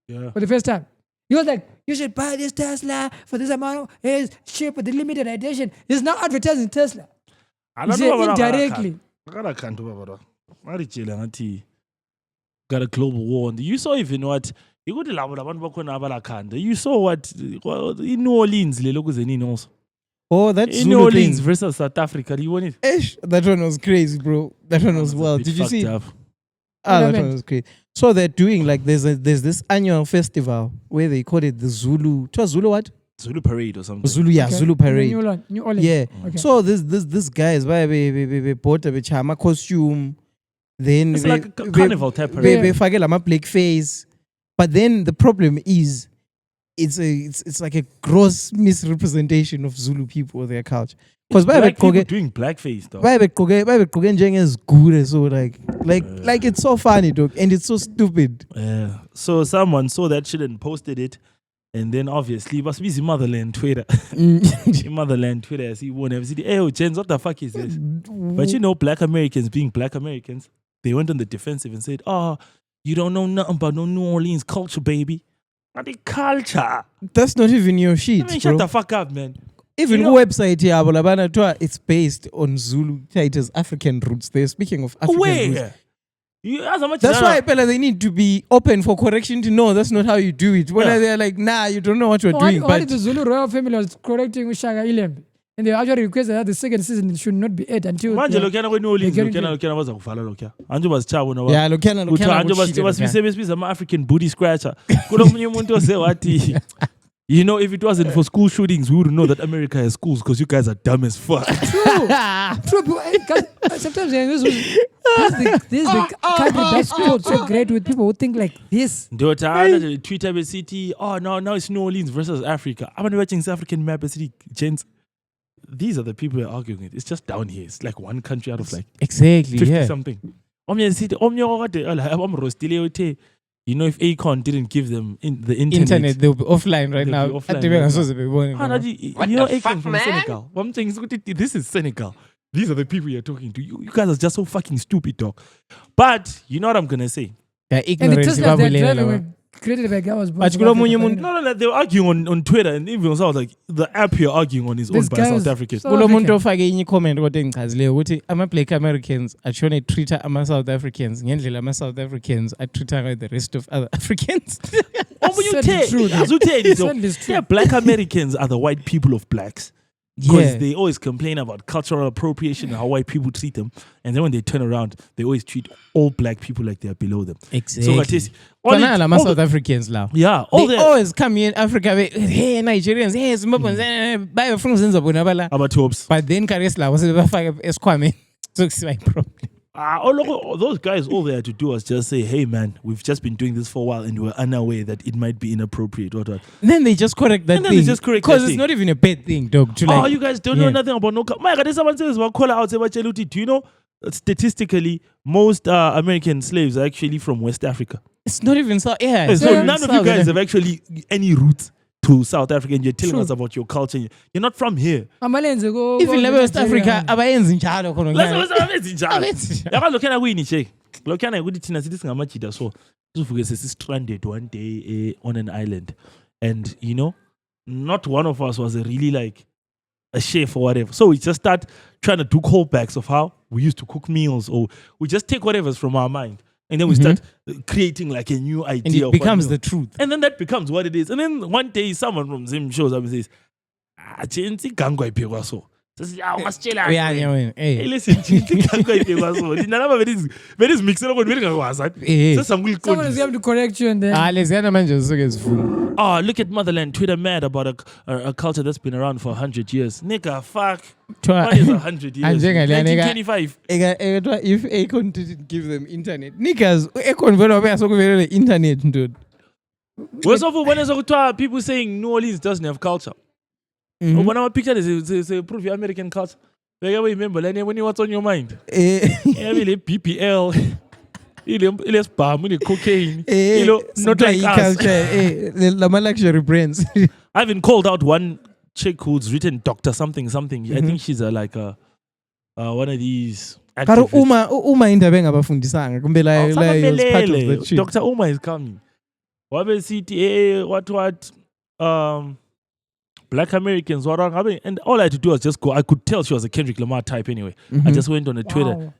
Yeah. For the first time. He was like, you should buy this Tesla for this amount. It's cheap with the limited edition. He's now advertising Tesla. Indirectly. Got a global war. You saw even what you saw what in New Orleans also. Oh, that's in New Orleans versus South Africa. You want it? That one was crazy, bro. That one was wild. Did you see? that one was great. So they're doing like there's this annual festival where they call it the Zulu. It was Zulu what? Zulu Parade or something. Zulu, yeah, Okay. Zulu In the Parade. New Orleans. Yeah. Okay. So this guys why they bought a chama costume. Then It's they- like a they- carnival type they parade. Yeah. fake lama black face. But then the problem is it's like a gross misrepresentation of Zulu people or their culture. Because Black people doing blackface though. Babe as good so like it's so funny dog and it's so stupid. Yeah. So someone saw that shit and posted it. And then obviously, it must be the motherland Twitter. The motherland Twitter, he won't have said, hey, Jens, what the fuck is this? But you know, black Americans being black Americans, they went on the defensive and said, oh, you don't know nothing about no New Orleans culture, baby. Not the culture. That's not even your shit, I mean, bro. shut the fuck up, man. Even you know- website here, Labana Twa, it's based on Zulu titles, African roots. They're speaking of African roots. Where? You, as much That's as why Pella, they need to be open for correction to know that's not how you do it. When Yeah. they're like, nah, you don't know what you're Why doing. did But the Zulu royal family was correcting Shaka Ilembe? And they actually requested that the second season should not be aired until manje lokhuyana kwe-New Orleans They get lokhuyana baza kuvala lokhuya anje bazitshabo noba yeah, look, anje basibiza ama-African booty scratcher kulo munye umuntu ose wathi you know, if it wasn't for school shootings, we would know that America has schools because you guys are dumb as fuck. True, but sometimes this is the country that's scored so great with people who think like this. Ndiyotha Twitter besithi, oh now it's New Orleans versus Africa. Abantu watching South African map besithi, gents, these are the people we're arguing with. It's just down here. It's like one country out of like exactly, 50 yeah. something. Omnye sithi omrostile uthe, you know, if Akon didn't give them the internet, They'll be offline right They'll now. be offline Ade right bengasoze bebone Ah, ngoba. Naji, you know Akon from Senegal. I'm saying this is Senegal. These are the people you're talking to. You guys are just so fucking stupid, dog. But you know what I'm gonna say? They're And the ignorant. Teslas they're babulela driving laba. were created by guys. But kulo munye umuntu- No, they were arguing on Twitter, and even so, I was like, the app you're arguing on is This owned by guy South was Africans. so- kulo muntu African. ofake inye comment kodwa engichazileyo ukuthi ama-black Americans atshone treater ama-South Africans ngendlela ama-South Africans atreater the rest of other Africans. Sadly true, though. Sadly it's true. Yeah, black Americans are the white people of blacks. Because Yeah. they always complain about cultural appropriation and how white people treat them. And then when they turn around, they always treat all black people like they're below them. Exactly. that is- all Kwana it- lama all South the- Africans now. Yeah, all They the always come here in Africa, hey Nigerians, hey Zimbabweans, bayafuna ukuzenza bona bala. Abatobs. But then careers la wasebafaka esikhwameni. So kusiba problem. All those guys, all they had to do was just say, hey man, we've just been doing this for a while and we're unaware that it might be inappropriate. What. Then they just correct that And then thing. they just correct Because that it's thing. not even a bad thing, dog. To Oh, like, you guys don't know yeah. nothing about no. My God, someone says, "Well, call out Sebacheluti." Do you know statistically most American slaves are actually from West Africa? It's not even so. Yeah. So it's not even none of you South, guys yeah. have actually any roots to South Africa, and you're telling True. us about your culture. You're not from here. Amalenze go. Even go le West Nigeria. Africa abayenzi njalo khona. Let's abenzi njalo. Abenzi njalo. Yabona lokhana kuyini che? Lokhana ukuthi thina sithi singamajida so sivuke stranded one day on an island, and you know, not one of us was really like a chef or whatever. So we just start trying to do callbacks of how we used to cook meals, or we just take whatever's from our mind, and then we start creating like a new idea. And it of what becomes meal. the truth. And then that becomes what it is. And then one day someone from Zim shows up and says, Chenzi gangwa iphekwa so. Says, "Ah, ungasitshela Yeah, ke." yeah, man. Hey, Hey. listen, Chenzi gangwa iphekwa so. Thina laba very mixed up very ngakwazi. Hey. Someone is going to correct you and then. Ah, leziyana manje zisuke zifuna. Oh, look at Motherland Twitter mad about a culture that's been around for 100 years. Nigga, fuck. Twa- What is 100 years? Anjengaleya nigga. 1925. Ekathiwa if Akon didn't give them internet. Niggas, Akon vele wabe asokuvele internet dude. Where's over when is people saying New Orleans doesn't have culture? When I picture this, say prove your American culture. Like, I remember when what's on your mind? Yeah, really BPL. Ile spam, ile cocaine. You know, not like us. culture. Lama luxury brands. I've been called out one chick who's written Dr. something something. I think she's like one of these Karo activists. uma indaba engabafundisanga kumbe la Oh, he was part of Sabamelele. that shit. Dr. Uma is coming. Wabe CTA, what, Black Americans, what, and all I had to do was just go. I could tell she was a Kendrick Lamar type anyway. I just went on a Twitter. Wow.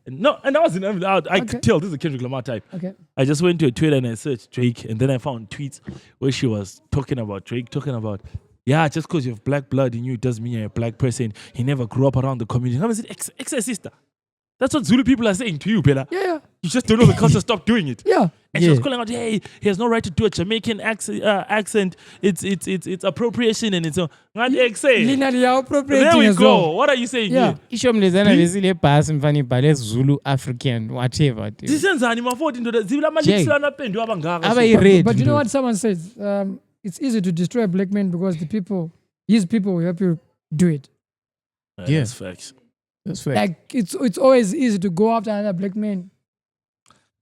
And I wasn't, I Okay. could tell this is a Kendrick Lamar type. Okay. I just went to a Twitter and I searched Drake, and then I found tweets where she was talking about Drake, talking about, yeah, just because you have black blood in you, it doesn't mean you're a black person. He never grew up around the community. I said, ex sister. That's what Zulu people are saying to you, Bella. Yeah, yeah. You just don't know the culture. Stop doing it. Yeah. And she was calling out, "Hey, he has no right to do a Jamaican accent. It's appropriation and it's Linearly appropriating There we as go. well. What are you saying? Yeah. isho mlezana lesile bhasi mfana ibhale Zulu African whatever. Zisenzani mafoti ndoda zibula malips anapendwa abangaka. Aba i-red. But you know what someone says? It's easy to destroy a black man because his people will help you do it. That's facts. That's fair. Like it's always easy to go after another black man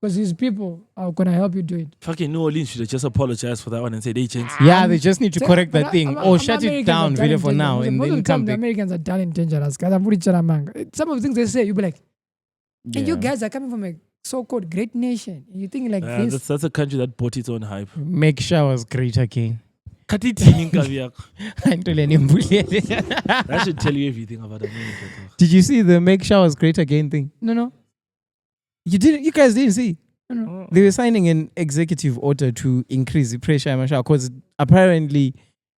because his people are gonna help you do it. Fucking New Orleans should have just apologized for that one and said, "Hey, James." Yeah, they just need to correct that thing I'm- or I'm shut it Americans down are really talent for now dangerous. and Most of then the time come the back. Americans are talent dangerous. Guys, I'm pretty sure some of the things they say, you be like, and you Yeah. guys are coming from a so-called great nation. You think like this? That's a country that bought its own hype. Make showers great again. Katithini inkabi yakho. Antole nembulele. That should tell you everything about America. Did you see the make showers great again thing? No. You didn't. You guys didn't see. No. They were signing an executive order to increase the pressure in my shower because apparently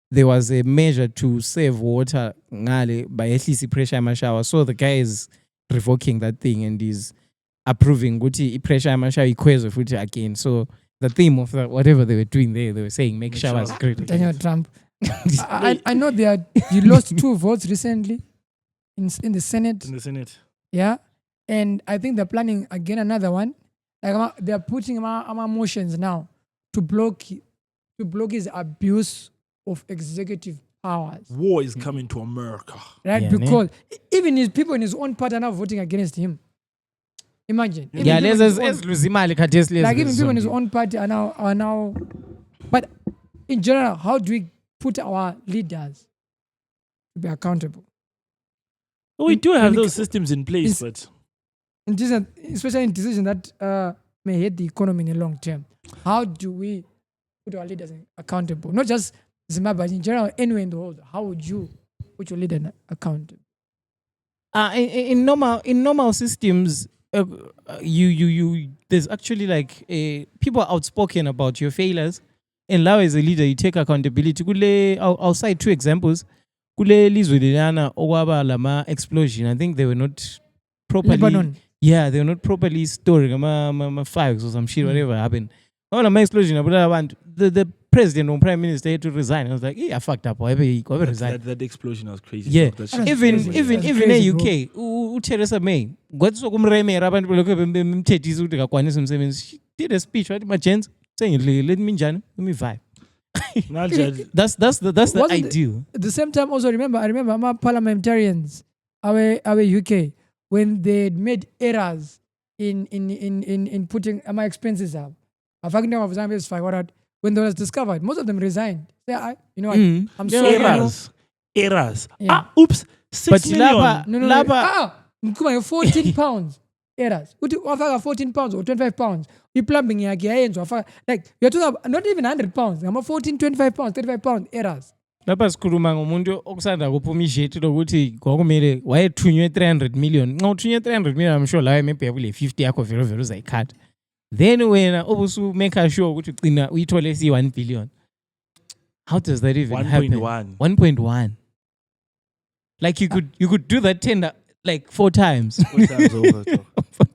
there was a measure to save water ngale by at least the pressure in my shower. So the guy is revoking that thing and is approving guti pressure in my shower equates with again. So the theme of whatever they were doing there, they were saying make showers great again. Daniel Trump. I know you lost 2 votes recently in the Senate. In the Senate. Yeah. And I think they're planning again another one. Like they're putting motions now to block his abuse of executive powers. War is coming to America. Right? Yeah, because even his people in his own party are now voting against him. Imagine. Even Yeah, people in his own- like even people in his own party are now. But in general, how do we put our leaders to be accountable? We do have in- those systems in place, but Especially in decisions that may hit the economy in the long term. How do we put our leaders accountable? Not just Zimbabwe, but in general, anywhere in the world. How would you put your leader accountable? In normal systems, you there's actually like people are outspoken about your failures, and now as a leader you take accountability. I'll cite 2 examples. Kule lizwe lana okwaba lama explosion. I think they were not properly. Lebanon. Yeah, they were not properly storing my files or some shit. Whatever happened. All my explosion. The president or prime minister had to resign. I was like, I fucked up. I resign. that explosion was crazy. Yeah, That shit was even crazy. in UK, uTheresa May, kwathi abantu lokho bemthethisa ukuthi akakwanisa umsebenzi. She did a speech right, my gents, saying let me njani, let me vibe. Not just- That's the Wasn't ideal. At the same time, also I remember my parliamentarians, our UK, when they made errors in putting my expenses up. I fucking know of Zambia's fire. When they was discovered, most of them resigned. Say, you know what? I'm sorry. Errors. Yeah. Oops. 6 But million. lapa- No. Lapa- Mkuma, 14 pounds. Errors. Uthi wafaka 14 pounds or 25 pounds. I-plumbing yakhe yayenza wafaka. Like, you're talking about not even 100 pounds. Ngama 14, 25 pounds, 35 pounds. Errors. Lapha sikhuluma ngomuntu okusanda kuphuma ijeti lokuthi kwakumele wayethunywe 300 million. Nxa uthunywe 300 million, I'm sure lawe maybe yakule 50 yakho velo uzayikhatha. Then wena obusu make sure ukuthi ugcina uyithole isi-1 billion. How does that even happen? 1.1. 1.1. Like you could do that tender like 4 times. 4 times over. 4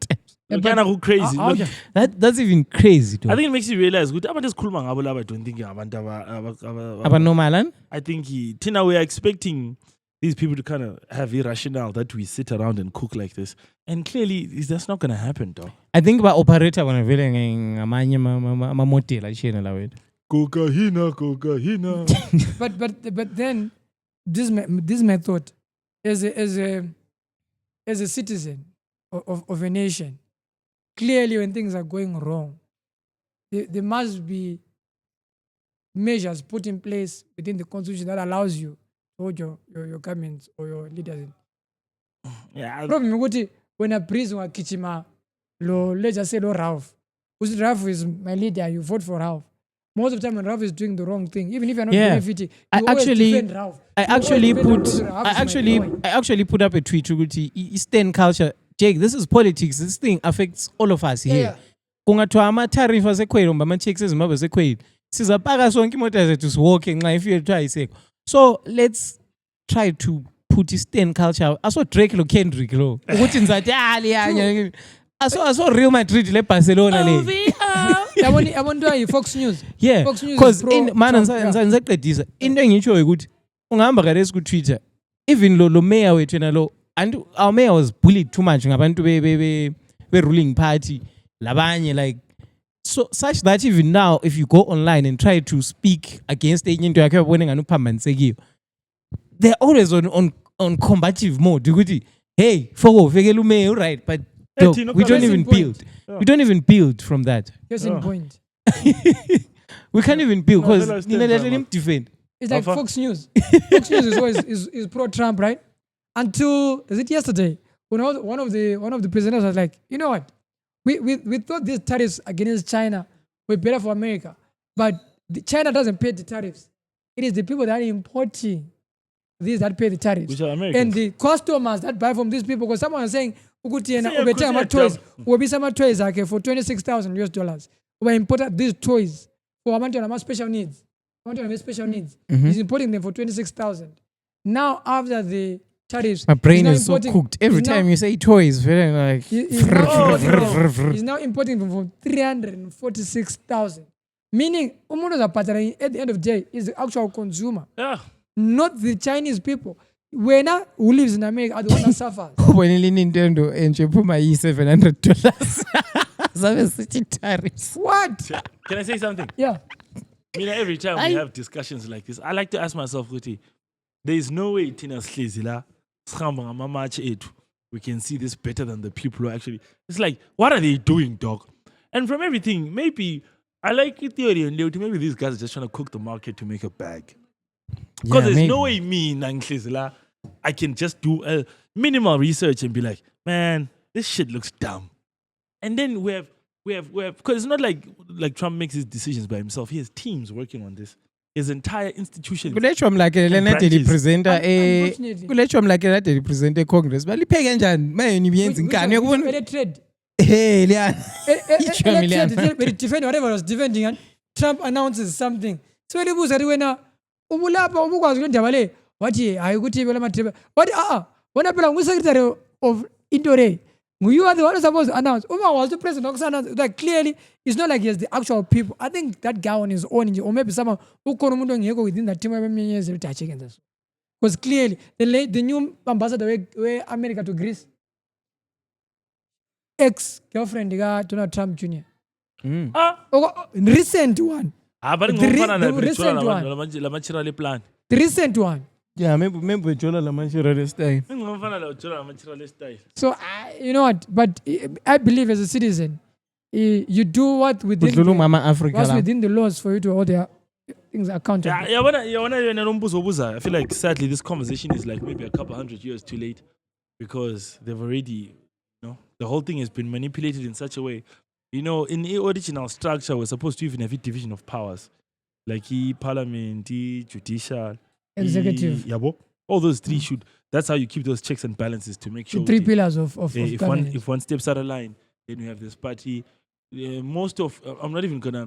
times. Look at how crazy. How- Look- That's even crazy, though. I think it makes you realize good. Abantu esikhuluma ngabo laba don't think abantu Abnormal. I think Tina, we are expecting these people to kind of have irrational that we sit around and cook like this, and clearly that's not going to happen, dog. I think about operator when vele ngamanye amamodel ashena la wethu. Cocaine. But then this my thought as a citizen of a nation. Clearly, when things are going wrong, there must be measures put in place within the constitution that allows you to hold your governments or your leaders in. Yeah, Problem ukuthi when a breeze wa kichima let's just say Ralph. Who's Ralph is my leader, you vote for Ralph. Most of the time when Ralph is doing the wrong thing, even if you're not benefiting, you always defend Ralph. I actually put up a tweet ukuthi Eastern culture. Jake, this is politics. This thing affects all of us here. Kungathiwa ama-tariff asekhwele mba ama-checks ezimbabwe asekhwele. Sizapaka sonke imoto zethu siwalke nxa ifike kuthiwa ayisekho. So let's try to put Eastern culture. Aso Drake lo Kendrick lo. Ukuthi ngizathi liyanya. I saw Real Madrid le Barcelona le. Yabona yi-Fox News. Yeah, Fox News because is pro in man Trump, yeah. ngisaqedisa into engitshoyo ukuthi ungahamba kales ku Twitter even lo mayor wethu yena lo and our mayor was bullied too much ngabantu be ruling party labanye like so such that even now if you go online and try to speak against enye into yakhe yabone ngani uphambanisikiyo they're always on combative mode ukuthi hey foko vekela umayor right but dog, we don't even build. We don't even build from that. Yes, in point. We can't even build because let him defend. It's like Fox News. Fox News is always is pro-Trump, right? Until is it yesterday when one of the presenters was like, you know what, we thought these tariffs against China were better for America, but China doesn't pay the tariffs. It is the people that are importing these that pay the tariffs, which are Americans. And the customers that buy from these people. Because someone was saying, toys will be some toys like for $26,000. We imported these toys for Amantana special needs. Amantana special needs. He's importing them for $26,000. Now after the tariffs, my brain is so cooked. Every time you say toys, very like he's now importing them for $346,000. Meaning, at the end of the day is the actual consumer. Yeah. Not the Chinese people. Wena who lives in America are the one that suffers. When you Nintendo and you put my $700. City tariffs. What? Can I say something? Yeah. Every time we have discussions like this, I like to ask myself, Guti, there is no way Tina Slezila, we can see this better than the people who actually. It's like, what are they doing, dog? And from everything, maybe I like your theory, and maybe these guys are just trying to cook the market to make a bag. Because there's no way me, Nang I can just do a minimal research and be like, man, this shit looks dumb. And then we have because it's not like Trump makes his decisions by himself. He has teams working on this. His entire institution. Kulechwa mlake lena representer kulechwa mlake la representer Congress. Balipheke kanjani? Maye niyenza inkani yakubona. Trade. Hey, Lian. Defend whatever was defending and Trump announces something. So libuza riwena ubulapha ubukwazi ndaba le wathi hayi ukuthi bela matheba wathi wona phela ngu-secretary of intore you are the one supposed to announce uma was the president announce like clearly it's not like he has the actual people. I think that guy on his own or maybe someone ukhona umuntu ongekho within that team abemyenyezela ukuthi acheke ngezo because clearly the new ambassador we America to Greece ex-girlfriend ka Donald Trump Jr. Recent one. The recent one. Yeah, maybe Jola Lamanchira this time. So, you know what? But I believe as a citizen, you do what within the laws for you to hold their things accountable. I feel like sadly this conversation is like maybe a couple 100 years too late because they've already, the whole thing has been manipulated in such a way. In the original structure, we're supposed to even have a division of powers. Like parliament, judicial, executive. All those three should. That's how you keep those checks and balances to make sure. The three pillars of if one steps out of line, then you have this party. Most of I'm not even gonna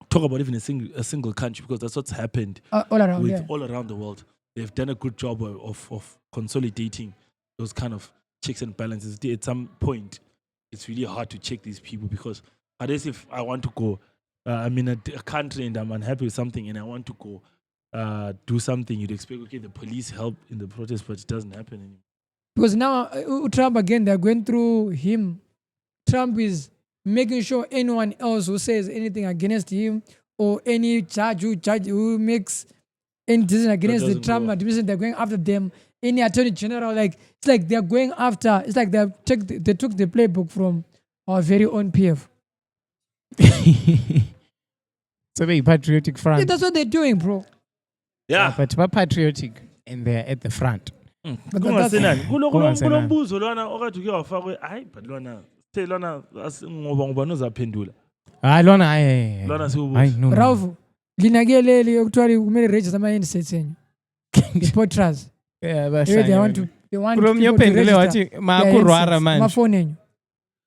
talk about even a single country because that's what's happened all around all around the world. They've done a good job of consolidating those kind of checks and balances. At some point, it's really hard to check these people because unless if I want to go. I'm in a country and I'm unhappy with something and I want to go do something, you'd expect, the police help in the protest, but it doesn't happen anymore. Because now, Trump again, they're going through him. Trump is making sure anyone else who says anything against him or any judge who makes any decision against the Trump administration, they're going after them. Any attorney general, it's like they're going after, it's like they took the playbook from our very own PF. It's a very patriotic front. Yeah, that's what they're doing, bro. Yeah. But we're patriotic and they're at the front. But that's kulombuzo lwana okathi uke wafakwe hayi but lwana ngoba nozaphendula lwana siubuza no Ralph linakeleli okuthiwa kumele register ama-handsets enyu the-porters they want kulomnye ophendule wathi makurwara manje amafoni enyu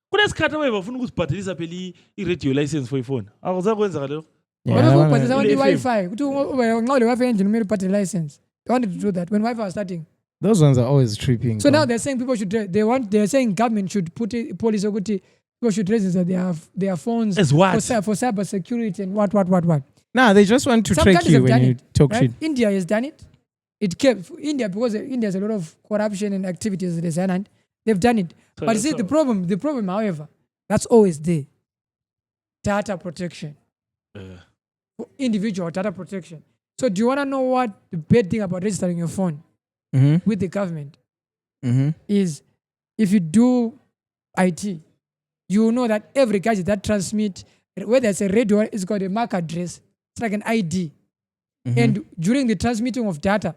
kunesikhathi abaye bafuna ukusibhadelisa phela i-radio license for ifoni akuzakwenza leyo ubhathelisa abantu i-Wi-Fi kuthi nxa ule-Wi-Fi endlini kumele ubhathele license. They wanted to do that when Wi-Fi was starting. Those ones are always tripping. So now they're saying people should. They're saying government should put it. Police or people should register their phones As what? for cyber security and what. Nah, they just want to Some track countries you have when done you it, talk right? shit. India has done it. It kept India because India has a lot of corruption and activities. They've done it. So- But you see, so- the problem, however, that's always there. Data protection, for individual data protection. So, do you want to know what the bad thing about registering your phone Mm-hmm. with the government Mm-hmm. is? If you do IT, you know that every gadget that transmit, whether it's a radio, it's got a MAC address. It's like an ID. Mm-hmm. And during the transmitting of data,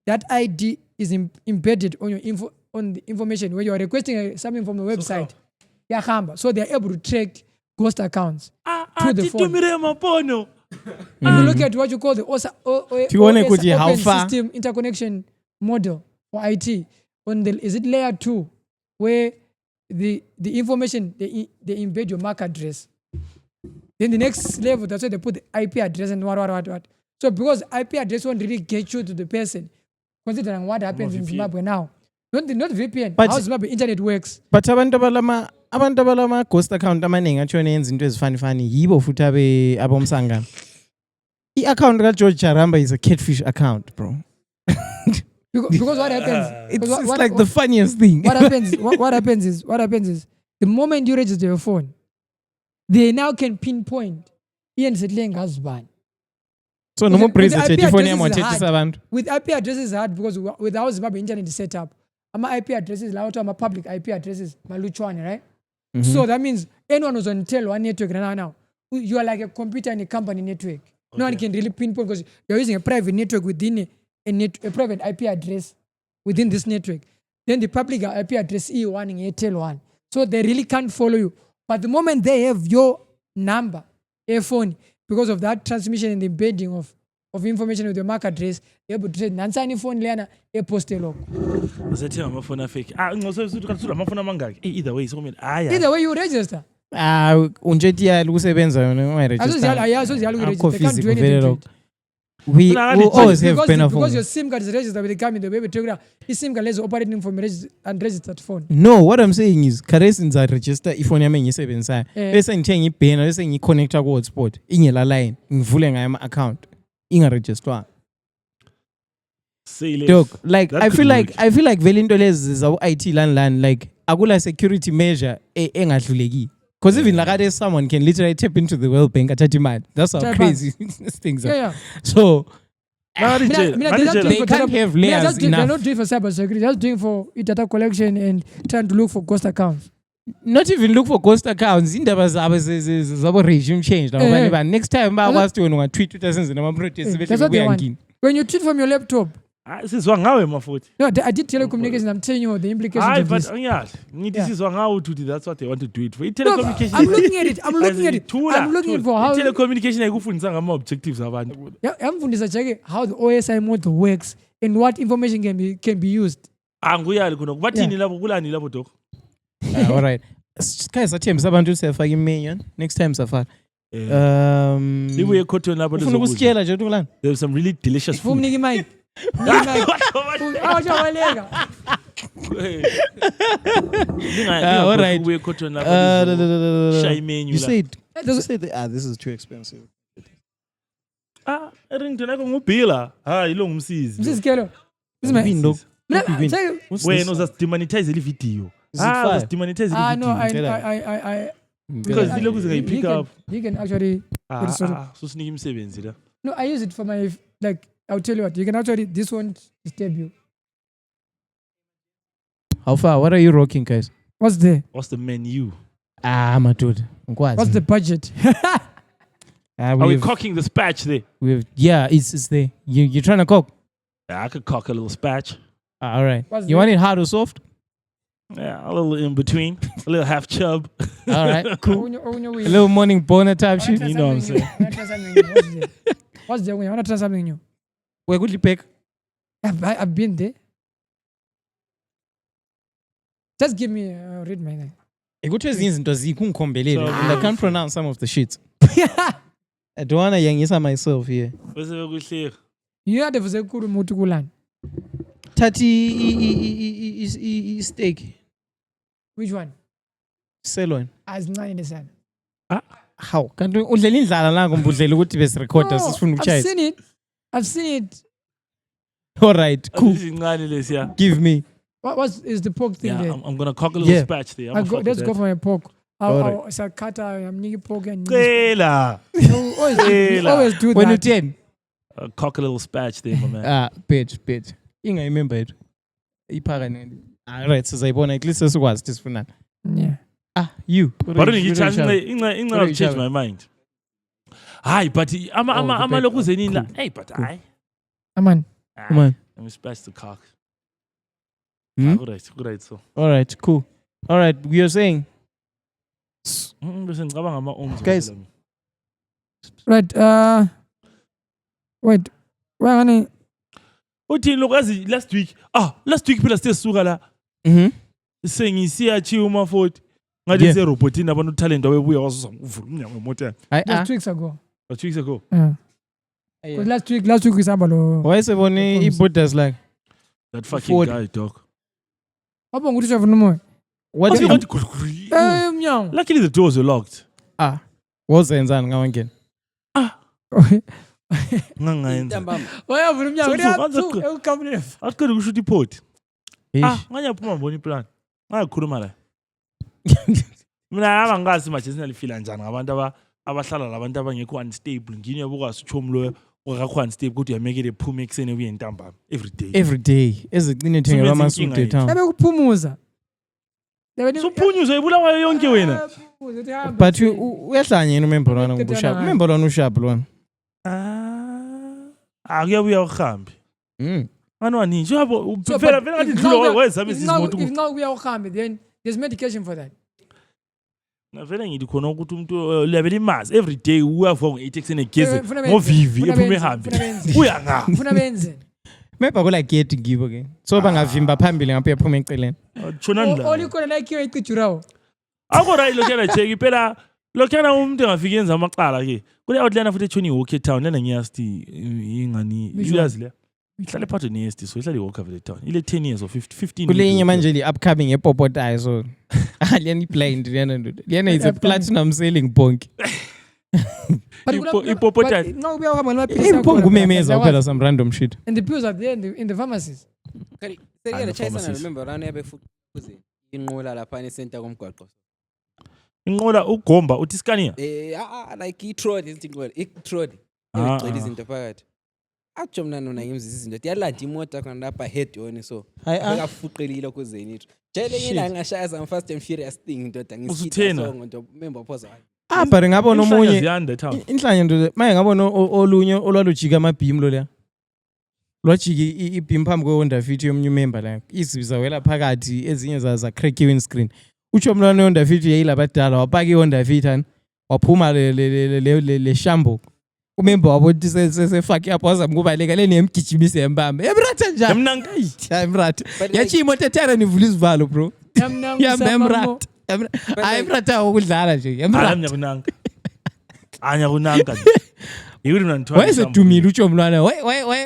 that ID is embedded on your on the information when you are requesting something from the website. So they are able to track ghost accounts through the phone. If you look at what you call the open system interconnection model for IT, is it layer 2, where the information they embed your MAC address. Then the next level, that's where they put the IP address and what. So because IP address won't really get you to the person, considering what happens in Zimbabwe now. Not VPN, But- how Zimbabwe internet works. But abantu abalama ghost account amaningi atshone yenza into ezifani yibo futhi abomsangano. I-account kaGeorge Charamba is a catfish account, bro. Because what happens? It's because what- like the funniest thing. what happens is the moment you register your phone, they now can pinpoint Ian Settling husband. So no more praise With at IP phone yam addresses wathethisa abantu. With IP addresses hard because with how Zimbabwe internet is set up, IP addresses, my public IP addresses, maluchwane, right? So that means anyone who's on Tel one network now, you are like a computer in a company network. No one can really pinpoint because you're using a private network within a private IP address within this network. Then the public IP address E1 and Tel one. So they really can't follow you. But the moment they have your number, a phone, because of that transmission and the embedding of information with your MAC address, they're able to say, Nansani phone lana, a postel. Usethenga amafoni afake. Ngizosebenzisa ukuthi kanti amafoni amangaki? Either way so many. Either way you register. Unjeti ukusebenza yona ungayiregister. They can't do anything to it. We will always have because your phone. SIM card is registered with the government, they'll be able to take this SIM card is operating from a unregistered phone. No, what I'm saying is Karesinza register ifoni yami engiyisebenzisayo. Bese ngithenga ibhena bese ngiconnecta ku hotspot. Ingela line, ngivule ngayo ama account. Ingaregistrwa. Dog, like I feel like vele into lezi zawu IT lan like akula security measure engadluleki. Because even like someone can literally tap into the World Bank athathe imali. That's how crazy these things are. Yeah. So They can't have layers they're enough. not doing for cyber security, they're just doing for data collection and trying to look for ghost accounts. Not even look for ghost accounts. Indaba zabo regime change. Next time bakwazi to ungatweet utasenze nama-protest That's what they want. When you tweet from your laptop, sizwa ngawe mafuthi. no, I did telecommunications. I'm telling you the implications of But this. ngithi sizwa ngawe ukuthi that's what they want to do it for. Telecommunication. I'm looking at it. I'm looking for how. Telecommunication ayikufundisa ngama objectives abantu. Yamfundisa Jake how the OSI model works and what information can be used. Anguyali khona. Bathini labo kulani labo dok? All right. Guys, athembisa abantu siyafaka iminion. Next time safari. Libuye ekhotweni lapho Ufuna ukusitshela nje ukuthi kulani? There's some really delicious food. Umniki mic. All right. Libuye ekhotweni lapho. Shy menu You la. said this is too expensive. Ringtone yakho ngubhila. Hayi lo ngumsizi. Msisikelo. This is my. Window. Wena uzademonetize le video. Is it fire? Uzademonetize le No, video. I Because ilokhu zingayipick up. He can actually. So sinika imsebenzi la. No, I use it for my I'll tell you what. You can actually. This won't disturb you. How far? What are you rocking, guys? What's there? What's the menu? My dude. What's the budget? Are we cocking the spatch there? It's there. You're trying to cook? Yeah, I could cock a little spatch. All right. What's You want it hard or soft? Yeah, a little in between. A little half chub. All right, cool. A A little morning boner type shit. You know what I'm saying. What's there? I want to try something new. Where could you pick? I've been there. Just give me read my name. And I can't pronounce some of the shit. I don't want to yangisa myself here. Bese bekuhleka. You had to say kuru mutu kulani. Tati steak. Which one? Sirloin. Azincane lesana. How? Kanti udlela indlala la ngombudlela ukuthi besirecorda sisifuna I've ukuchaya. seen it. I've seen it. All right, cool. Izincane lesiya. Give me. What is the pork thing Yeah, there? I'm gonna cock a little Yeah. spatch there. Let's go for my pork. Alright. I'll cut I'm nigga pork and Cela. always do When you that. 10. Cock a little spatch there, my man. Bitch. Ingayimember it. Iphakane. Alright, sizayibona at least sesikwazi sifunana. Yeah. You. But don't you chance I'll change my mind. Hi, but ama lokhu zenini la. Hey, but I. Come on. Come on. Let me spatch the cock. Good right, so. All right, cool. All right, we are saying, Bese ngicabanga ama-ohms. Guys. Right. Wait. Where honey? Uthini lokho azi last week phela sisuka la sengisiya chiuma futhi ngathi Yeah. serobotini abantu talent abebuya wasoza uvula umnyango emoto yakhe. Just 2 weeks ago. 2 weeks ago. Yeah. 'Cause last week we samba lo. why sebone iBuddha's like, That fucking Ford. guy, dog. Abo nguthi shavuna umoya. what What's did he Mnyango. Luckily the doors were locked. wazenzani ngawangena? Ngangayenza. Ntambama. Wayavula umnyango. So, Ewukamule. Aqeda ukushuta iphoti. Ish. Nganyaphuma ngibona iplan. Ngayikhuluma la. Mina abangazi manje sinalifila njani ngabantu abahlala labantu abangekho unstable. Ngini yabukwazi uchomulo wakakho unstable kodwa uyamekele ephume ekseni uye ntambama every day. Ezigcine thengelwa amasudu etown. Ebe kuphumuza. So phunyuzo ibulawa yonke wena. But uyahlanya yena umember lwana ngobushap. Umember lwana ushap lwana. Akuyabuya uhambe. Anwani nje yabo So, phela but ngathi if dlulo now we- wezama if now- izimoto. if now we are uhambe, then there's medication for that. Ngavela ngithi khona ukuthi umuntu ulebela imazi every day uyavuka ngo-8 ekseni egeze Funa benze, ngovivi funa ephume benze, ehambe. funa benze. Uya nga. Funa benze. Maybe akula gate ngibo ke. So bangavimba phambili ngapha yaphuma eceleni. Chonani la. Olikhona la ikhiwe icujurawo. Akho right lokhana check phela lokhana umuntu engafika enza amaqala ke. Kule outline futhi echoni iWalker Town lena ngiyasti ingani Which uyazi le. Ihlale phakathi neST so ihlale iWalker Town. Ile 10 years or 15. Kule inye manje li upcoming epopotayo so. Liyani blind liyana ndoda. Liyana is a platinum selling bonk. Ipopotani. Now we are uhambe ngamaphilisi. Impongo umemeza uphela some random shit. And the pills are there in the pharmacies. Seriyana chayisana pharmacies. remember rana yabe futhi kuze inqola lapha eCenter komgwaqo. Inqola ugomba uthi Scania. Like i-trod izinto inqola, i-trod. Egcwele izinto phakathi. Atsho mna nona ngimzisa izinto. Yalanda imoto khona lapha head on so. Akafuqelile kuzeni. Jele yena ngashaya some fast and furious thing ndoda Usuthena. ngisikho nto member phosa. But ngabona omunye Ziyanda town. inhlanye ndoda maye ngabona olunye olwalujika amabhimu lo la. Lwajika ibhimu phambi kwe-Honda Fit yomnye member la. Izibiza wela phakathi ezinye za crack windscreen. Utsho mlwana we-Honda Fit yayilaba badala wapaka i-Honda Fit hani. Waphuma le shambo. Umember wabo uthi sefake apho wazama ukubaleka le nemgijimise embamba. Emratha njani? Emnanga. Emratha. Yachi imoto ethatha nivula isivalo bro. Yamba emratha. Hayi emratha ukudlala nje. Emratha. Anya kunanga. Anya kunanga. Yuri mna ntwa. Wayesedumile utsho mlwana.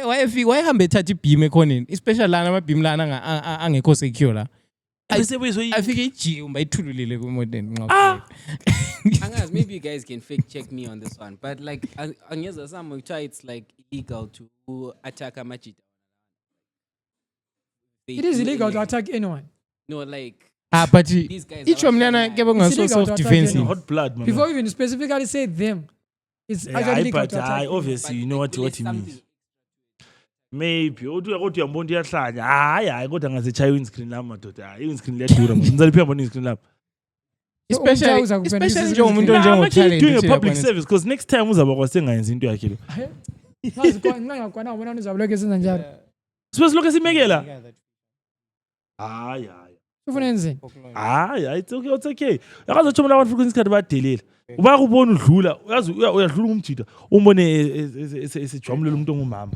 Wayefika wayehamba ethatha ibhimu ekhoneni. Especially lana amabhimu lana angekho secure la. Afike ijiyumba ithululile kumodeni nqa. Angazi, maybe you guys can fact check me on this one, but like angeza some of it's like illegal to attack a majid. It is illegal to attack anyone. No, like But these guys. itsho mlwana ke bongaso illegal to self attack defense. anyone. Hot blood man. Before even specifically say them, it's actually illegal but to attack. obviously you know what he means. Maybe uthi kodwa uyambona iyahlanya. Hayi kodwa ngazechaya windscreen lami madoda. Hayi windscreen liyadura man. Ngizaliphi yambona windscreen lami. Especially nje umuntu I'm onjengo actually doing a talent. public service because next time uzaba kwasengayenza into yakhe lo. Ngingakwana ubona uzabuleke senza njalo. Sibe lokho simekela. Hayi. Ufuna enzeni? Hayi, it's okay. Yakazi uthomela abantu futhi isikhathi badelele. Uba kubona udlula, uyazi uyadlula umjida. Umbone esejwamulela umuntu ongumama.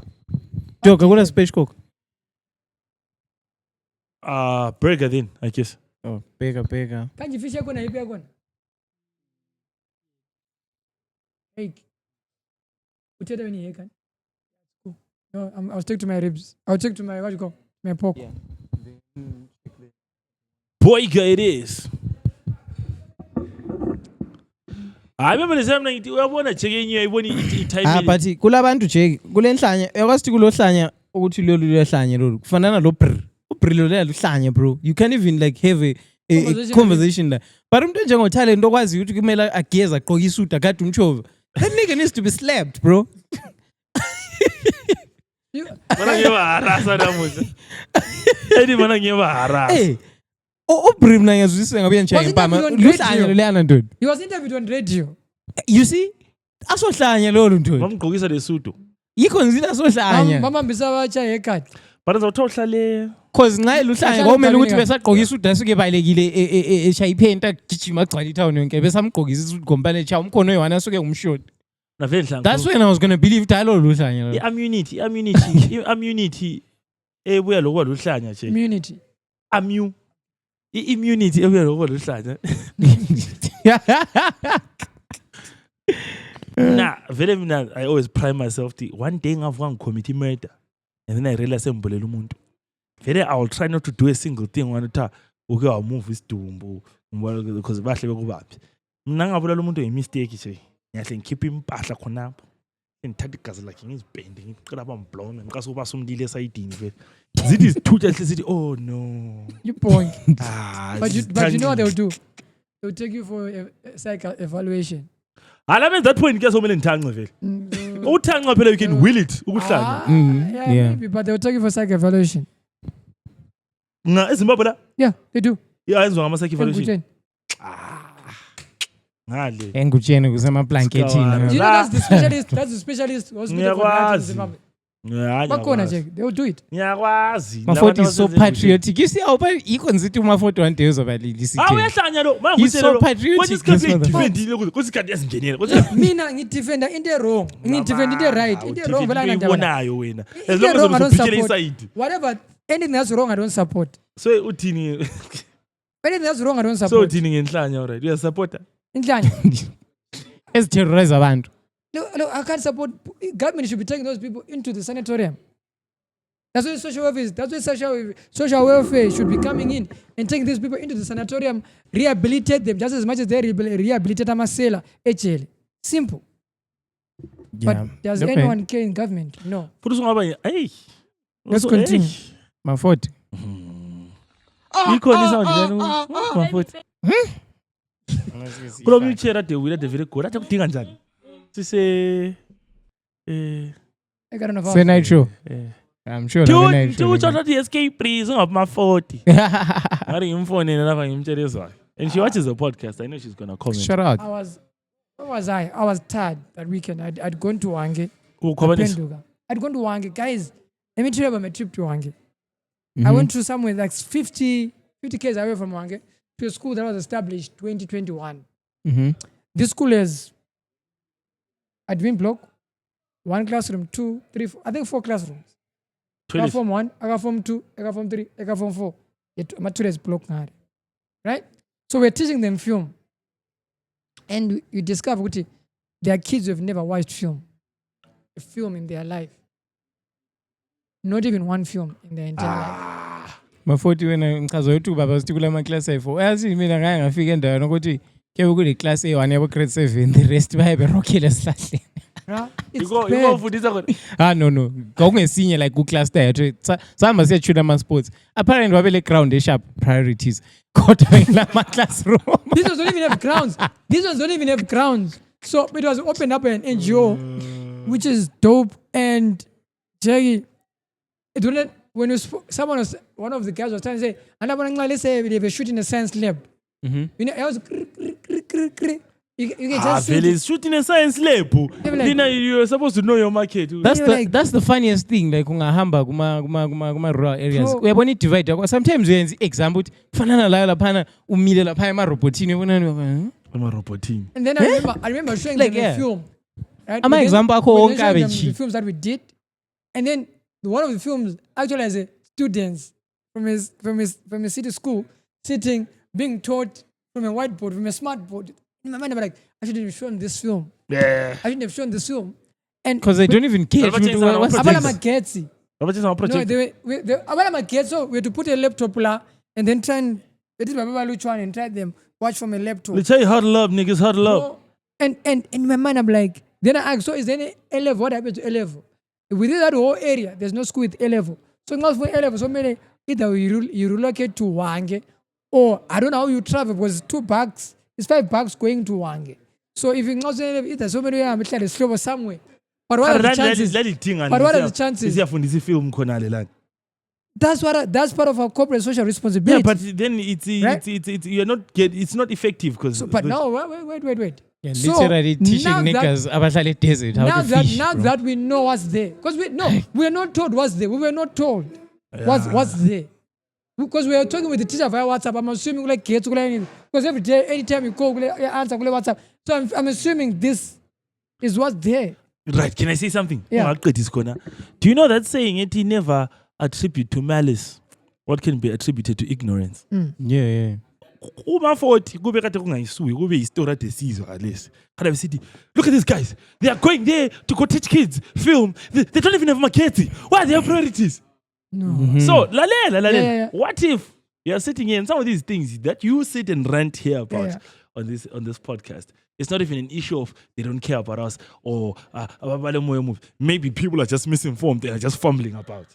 Joka kula space cook. Burger then, I guess. Oh, bigger. Kanje fish yakho na ipi yakho? Hey. Uthethe wena iheka. No, I'll stick to my ribs. I'll stick to my what you call Mepoko. Yeah. Boyka it is. I remember the time night uyabona Jake yenye ayibona i-time. But kulabantu Jake kulenhlanya yakwathi kulohlanya ukuthi lolu lehlanya lolu kufanana lo brr. Ubrr lo lehlanya bro. You can't even like have a conversation there. But umuntu njengoTalent okwazi ukuthi kumele ageza agqoke isuit akade umchova. That nigga needs to be slapped, bro. Mana ngiba harasa namuhla. Edi mana ngiba harasa. Hey. Ubrr mina ngiyazwisisa ngabe nje impama. Luhlanya lo leyana ndoda. He was interviewed on radio. You see? Asohlanya lolu ndoda. Bamgqokisa lesudu. Yikho ngizila asohlanya. Mama mbisa abatsha ekhadi. But azawuthola le cause nxa eluhlanya kwamele ukuthi besagqoka isudu asuke balekile eshaya iphenta gijima agcwala itown yonke besamgqokisa isudu gombane cha umkhono oyona asuke umshort. That's when I was going to believe dialogue luhlanya. Immunity ebuya lokho luhlanya nje. Immunity. Immunity ebuya lokho luhlanya. Nah, very mina I always pride myself to one day ngavuka ngicommit murder and then I realize embolela umuntu. Very I will try not to do a single thing one time. Okay, I'll move isidumbu because bahle bekubaphi. Mina ngabulala umuntu ngemistake nje. Ngiyahle ngikhipha impahla khonapho. Ngithatha igazi lakhe ngizibhende ngiqala bamblonge ngikase kuba somlile esayidini vele. Zithi izithutha hle sithi oh no. You point. But you know what they'll do? They'll take you for a psych evaluation. At that point kuyasomela ngithanqe vele. Uthanqa phela you can will it ukuhlanya. Yeah, maybe, but they'll take you for psych evaluation. Na eZimbabwe la? Yeah, they do. Yeah, yenziwa ngama psych evaluation. Ngale. Engutshene kusemablanketini. You know that's the specialist hospital for Zimbabwe. Yeah, bakhona nje they will do it. Ngiyakwazi. Mafoti is so patriotic. You see awuba iko nzithi uMafoti one day uzobalilisa ithemba. Uyahlanya lo. He's so patriotic. What is defendile ukuthi kanti yasingenela. Mina ngidefenda into wrong. Ngidefenda into right. Into wrong vela ngiyabona. Ubonayo wena. As long as uzophikela inside. Whatever anything that's wrong I don't support. So uthini? Anything that's wrong I don't support. So uthini ngenhlanya alright. You support? Inhlanya. As terrorize abantu. Look, I can't support. Government should be taking those people into the sanatorium. That's why social welfare should be coming in and taking these people into the sanatorium, rehabilitate them just as much as they rehabilitate Amasela, HL. Simple. Yeah. But does anyone care in government? No. Let's continue. Mafoti. Mafoti. Kulo wheelchair ade wheel ade very good. Ade kudinga njani? Sise I got enough. Say nitro. I'm sure. Do the escape please of my 40. I didn't phone in enough and she watches the podcast. I know she's gonna comment. Shut up. Where was I? I was tired that weekend. I'd gone to Wange. I'd gone to Wange. Guys, let me tell you about my trip to Wange. I went to somewhere like 50 km away from Wange to a school that was established 2021. This school is admin block, 1 classroom, 2, 3, 4, I think 4 classrooms. I got form 1, I got form 2, I got form 3, I got form 4. My today's block, right? So we're teaching them film. And you discover that there are kids who have never watched a film in their life. Not even one film in their entire life. Mafoti wena ngikazo youtube abasithi kula ma class A4. Yazi mina ngeke ngafika endaweni ukuthi ke kule class A1 yabo grade 7 the rest bayabe rockela sihlahle. It's no. Kwakungesinye like ku class there. Sahamba siyachuna ama sports. Apparently wabele ground sharp priorities. Kodwa ila ma classroom. These ones don't even have grounds. So it was opened up an NGO, which is dope. And Jaggy, when one of the guys was trying to say, let's say they were shooting a science lab. You know, I was you can just it's shooting a science lab. You're supposed to know your market. That's the funniest thing. Like ungahamba kuma rural areas. Uyabona i-divide. Sometimes we example fanana la laphana umile lapha emarobotini ubona emarobotini. And then I remember showing them a film. Right? Ama example akho wonke abechi. The films that we did. And then one of the films actually has students from a city school sitting being taught from a whiteboard, from a smart board. In my mind, I'm like, I shouldn't have shown this film. Yeah. I shouldn't have shown this film. And because they don't even care. Abala Magetsi. No, so we had to put a laptop la and then try and and try them watch from a laptop. Let's say huddle up, niggas, huddle up. So, and in my mind I'm like, then I ask, so is there any A level? What happened to A level? Within that whole area, there's no school with A level. So not for A level, so many either you relocate to Hwange, or I don't know how you travel because it's $2, it's $5 going to Hwange. So if you not say either so many I'm trying to slow somewhere. But what are the chances? But what are the chances? That's part of our corporate social responsibility. Yeah, but then it's not effective because. So, but now wait. Yeah, literally teaching niggas about the desert how to fish. Now that we know what's there, because we are not told what's there. We were not told what's there. Because we are talking with the teacher via WhatsApp. I'm assuming like kids because every day, anytime you call, answer WhatsApp. So I'm assuming this is what's there. Right? Can I say something? Yeah. Do you know that saying it never attribute to malice what can be attributed to ignorance? Yeah. Look at these guys. They are going there to go teach kids film. They don't even have marketing. Why are their priorities? No. Mm-hmm. So, Yeah. what if you are sitting here and some of these things that you sit and rant here about on this podcast, it's not even an issue of they don't care about us or maybe people are just misinformed. They are just fumbling about.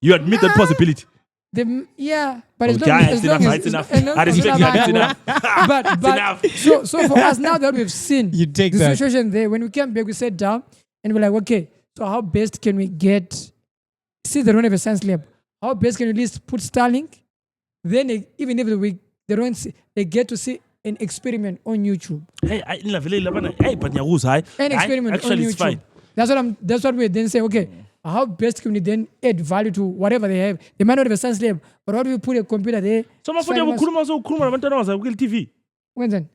You admit that possibility. But it's enough. I respect you. It's enough. But so for us now that we've seen You take the that. situation there, when we came back, we sat down and we're like, okay, so how best can we get? See, they don't have a science lab. How best can we at least put Starlink? Then even if they don't see, they get to see an experiment on YouTube. An experiment actually, on YouTube. it's fine. That's what we then say. Okay, how best can we then add value to whatever they have? They might not have a science lab, but how do we put a computer there? So TV. When then?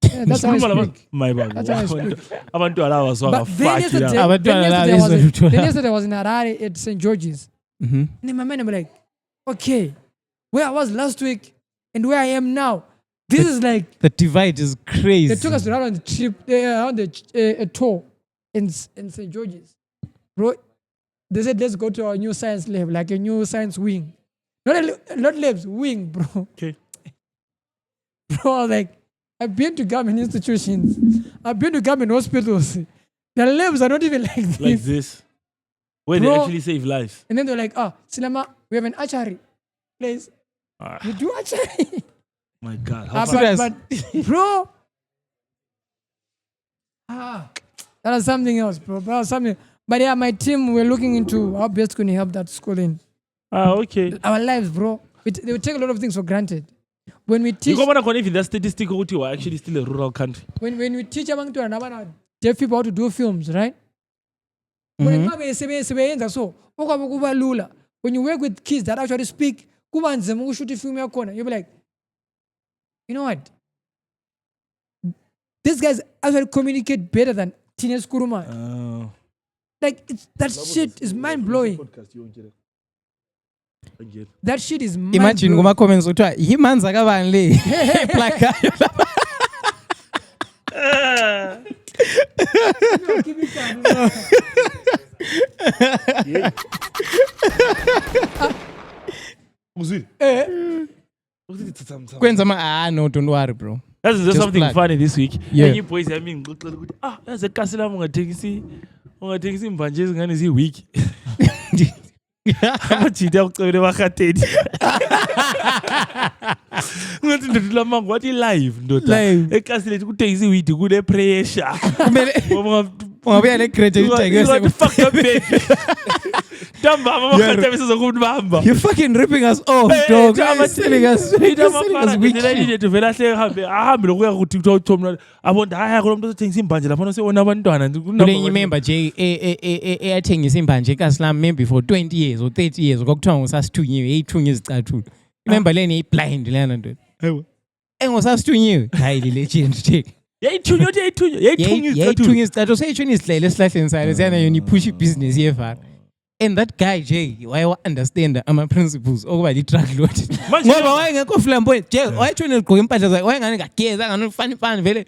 That's how I speak. My bad. That's how I speak. Abantu allow us But then yesterday, I was in Harare at St. George's. Mm-hmm. And in my mind, I'm like, okay, where I was last week and where I am now, this is like... The divide is crazy. They took us around on the trip, on a tour in St. George's. Bro, they said, let's go to our new science lab, like a new science wing. Not labs, wing, bro. Okay. Bro, I was like, I've been to government institutions. I've been to government hospitals. The labs are not even like this. Like this. Where Bro, they actually save lives. And then they're like, Sinama, we have an archery place. We do archery. My God. How far? But bro, that was something else, bro. That was something. But yeah, my team, we're looking into how best can we help that schooling. Okay. Our lives, bro. They would take a lot of things for granted. When we teach... You go even that statistic, you are actually still a rural country. When we teach among deaf people how to do films, right? When you work with kids that actually speak, you'll be like, you know what? These guys actually communicate better than teenage Kuruma. Like, that shit is mind-blowing. That shit is mind-blowing. Imagine kuma comments uthiwa yimanza kabani plaka. Kwenza no, don't worry, bro. That's just something plug. funny this week. Yeah. And you boys, I mean, that's a castle. I'm taking some bunches and see week. What you don't do what you live? A castle could take the week to good pressure. You fuck up, You're fucking ripping us off, dog. You're selling us. Remember, Jay, athengisa imbanje kaSlam maybe for 20 years or 30 years. Kokuthiwa ngosasithunyiwe 8 years stathu. Remember leni blind lena nto. Engosasithunyiwe. Hayi legend take. Yayithunywe stathu seyitshona isidlele esihlahleni sayo siyana yona push business yevara. And that guy Jay why understand ama-principles okuba li-drug lord ngoba wayengekho flamboyant Jay wayetshona egqoke impahla zakhe wayengani ngageza ngani fani vele